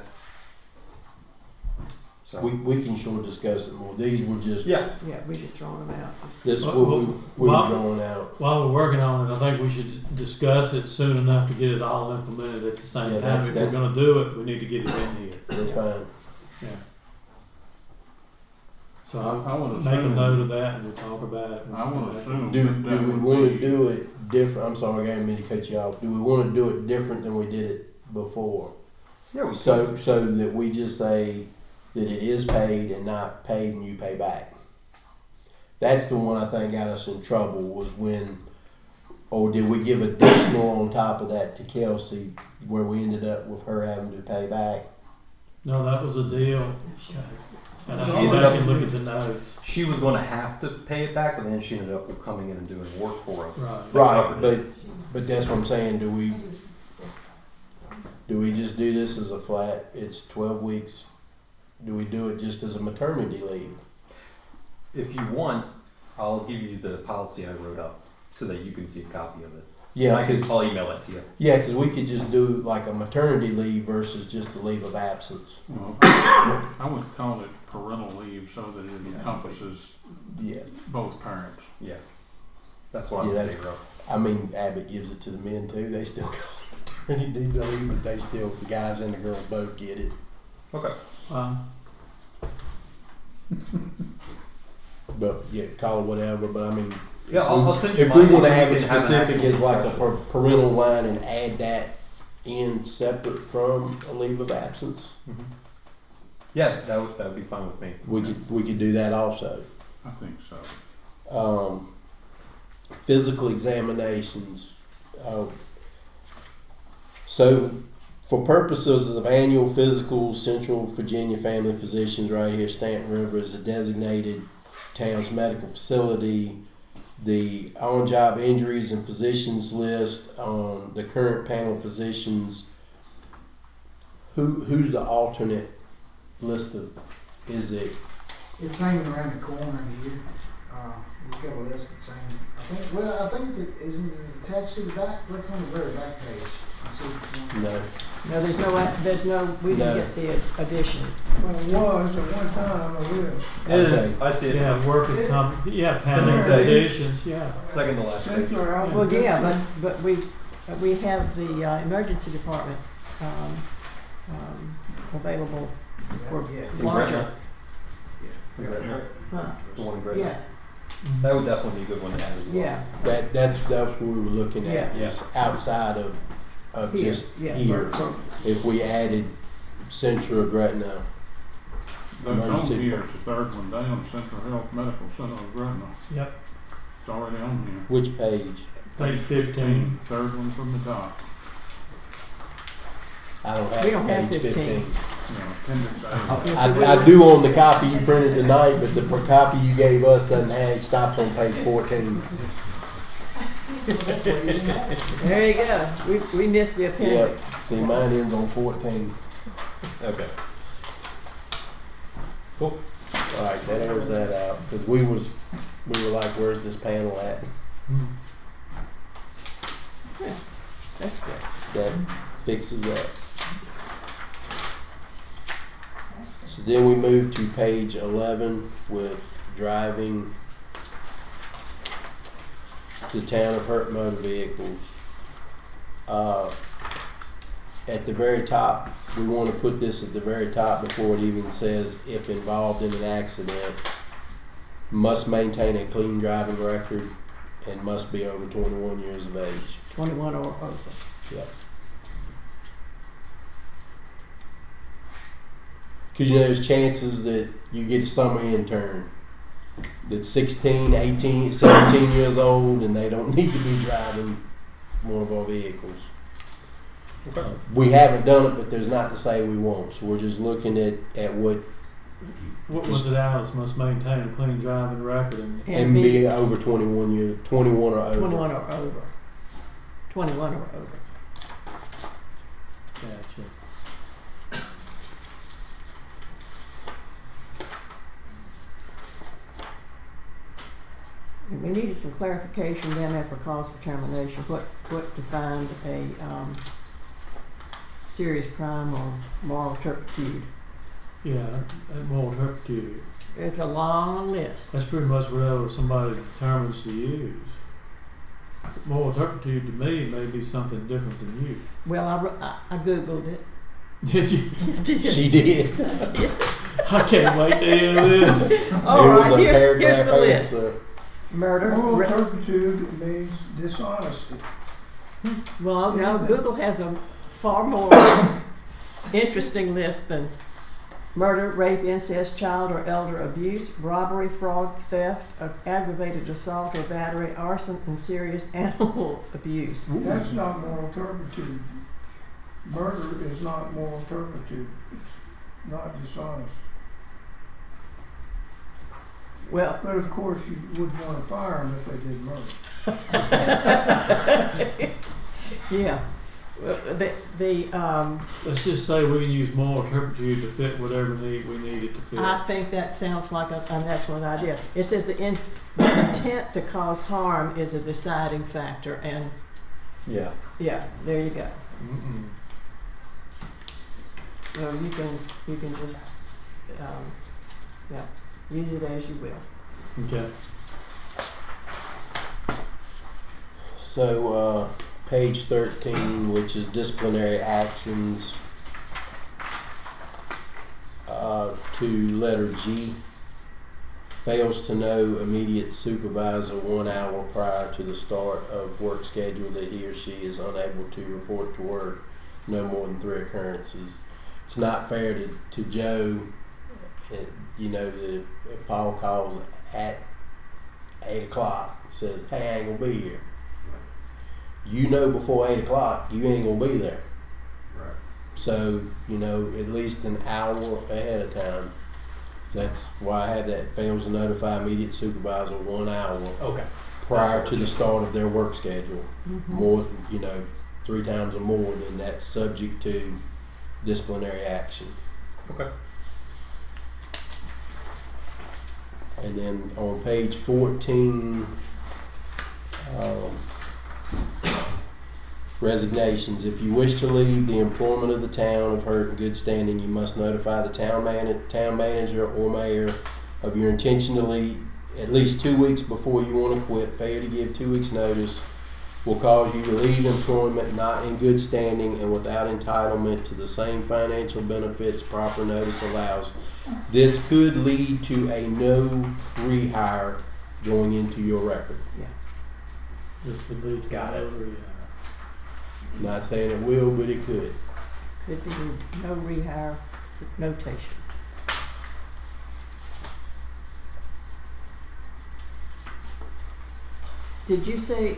So, We can sure discuss it more. These were just, yeah. Yeah, we just throwing them out. this is Well, what we were well, going out. While we're working on it, I think we should discuss it soon enough to get it all implemented at the same Yeah, time. that's- If we're that's- gonna do it, we need to get it in here. That's fine. Yeah. So I would I'll make a assume- note of that and we'll talk about it. when I we would come back. assume Do that we would want to be- do it different? I'm sorry, I didn't mean to cut you off. Do we want to do it different than we did it before? Yeah, So that we just say that it is paid and not paid and you pay back. That's the one I think got us in trouble was when, or did we give additional on top of that to Kelsey where we ended up with her having to pay back? No, that was a deal. And I She go ended back up- and look at the notes. she was going to have to pay it back, but then she ended up coming in and doing work for us. Right. That Right, covered it. but that's what I'm saying. Do we just do this as a flat? It's 12 weeks. Do we do it just as a maternity leave? If you want, I'll give you the policy I wrote up so that you can see a copy of it. Yeah, I'll email that to you. yeah, because we could just do like a maternity leave versus just a leave of absence. Well, I would call it parental leave so that it encompasses Yeah, both parents. Yeah. That's what I'm Yeah, in that's- favor of. I mean Abbott gives it to the men too. They still call it maternity leave, but they still the guys and the girls both get it. Okay. But yeah, call it whatever. But I mean, Yeah, I'll send you if we mine, want to and have we it can have an specific actual as like a discussion. parental line and add that in separate from a leave of absence, Yeah, that would be fine with me. we could do that also. I think so. Physical examinations. So, for purposes of annual physicals, Central Virginia Family Physicians right here, Stanton River is a designated town's medical facility. The on-job injuries and physicians list on the current panel of physicians. Who's the alternate list of? Is it? It's hanging around the corner here. We've got a list that's hanging. I think isn't it attached to the back? Look on the very back page. I see it's one. No. No, we didn't No. get the addition. Well, it was at one time, I will. It is. I see it. Yeah, workers' comp, yeah, panel Can I say- physicians, yeah. Second to last page. Central Alabama. Well, yeah, but we we have the emergency department available for Yeah. In larger. Gretna? Is that right? Huh, The one in Gretna? yeah, That would definitely be a good one to add as well. yeah. That's what we were looking at, Yeah. is outside of Here, just yeah, here. for- If we added Central Gretna, That's on Emergency. here, it's the third one down, Central Health Medical Center of Gretna. Yep, It's already on here. which page? page 15. Third one from the top. I don't We don't have have page 15. 15. Appendix A. I do on the copy you printed tonight, but the copy you gave us doesn't have, it stops on page 14. There you go. We missed the Yep, appendix. see, mine ends on 14. Okay. Cool. All right, that airs that out, because we were like, where's this panel at? That's good. That fixes that. So then we move to page 11 with driving the town of Hurt motor vehicles. At the very top, we want to put this at the very top before it even says if involved in an accident, must maintain a clean driving record and must be over 21 years of age. 21 or over. Yep. Because you know, there's chances that you get a summer intern that's 16, 18, 17 years old and they don't need to be driving one of our vehicles. Okay. We haven't done it, but there's not to say we won't. So we're just looking at what What was it, Alice? Must maintain a clean driving record and be over 21 years, 21 or over. 21 or over. 21 or over. Gotcha. And we needed some clarification down there for cause for termination. What defined a serious crime or moral turpitude? Yeah, that moral turpitude. It's a long list. That's pretty much whatever somebody determines to use. Moral turpitude to me may be something different than you. Well, I Googled it. Did you? She did. I can't wait to hear this. All It was right, a here's paragraph the list. answer. Murder. Moral turpitude means dishonesty. Well, no, Yeah. Google has a far more interesting list than murder, rape, incest, child or elder abuse, robbery, fraud, theft, aggravated assault or battery, arson, and serious animal abuse. That's not moral turpitude. Murder is not moral turpitude. It's not dishonest. Well, But of course, you would want to fire them if they did murder. yeah. Well, Let's just say we can use moral turpitude to fit whatever need we need it to fit. I think that sounds like an excellent idea. It says the intent to cause harm is a deciding factor, and Yeah. yeah, there you go. Mm-mm. So you can just use it as you will. Okay. So, page 13, which is disciplinary actions, to letter G, fails to know immediate supervisor 1 hour prior to the start of work schedule that he or she is unable to report to work no more than 3 occurrences. It's not fair to Joe, if Paul calls at 8 o'clock, says, hey, I ain't gonna be here. You know before 8 o'clock you ain't gonna be there. Right. So, at least an hour ahead of time. That's why I had that fails to notify immediate supervisor 1 hour Okay. prior to the start of their work schedule. Mm-hmm. More, 3 times or more, then that's subject to disciplinary action. Okay. And then on page 14, resignations. If you wish to leave the employment of the town of Hurt in good standing, you must notify the town manager or mayor of your intention to leave at least 2 weeks before you want to quit. Failure to give 2 weeks notice will cause you to leave employment not in good standing and without entitlement to the same financial benefits proper notice allows. This could lead to a no rehire going into your record. This could lead to Got it. Not saying it will, but it could. Could be no rehire notation. Did you say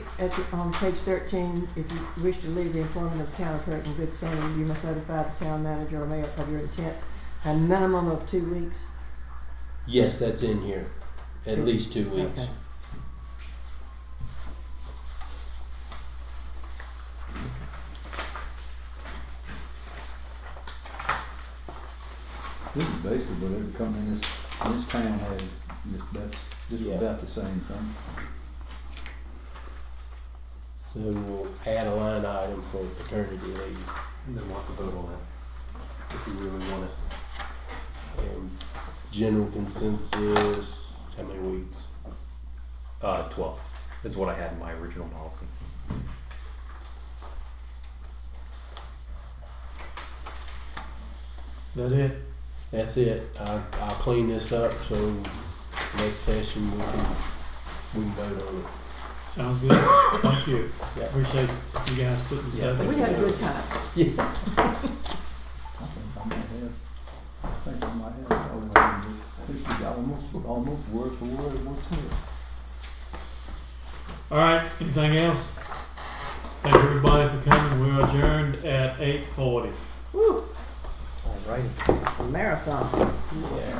on page 13, if you wish to leave the employment of town clerk in good standing, you must notify the town manager or mayor of your intent a minimum of 2 weeks? Yes, that's in here. At least 2 weeks. Okay. This is basically what every company in this town had. That's just Yeah. about the same thing. So we'll add a line item for paternity leave. And then we'll have to vote on it if you really want it. And general consensus, how many weeks? 12 is what I had in my original policy. That it? That's it. I'll clean this up so next session we can vote on it. Sounds good. Thank you. Yeah. Appreciate you guys putting this up. We had a good time. I think I might have. This is almost word for word what's here. All right, anything else? Thank everybody for coming. We're adjourned at 8:40. Woo, Alrighty. marathon. Yeah.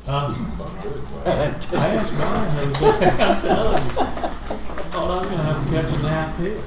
Huh? I asked Brian, I'm telling you. I thought I was gonna have to catch a nap here.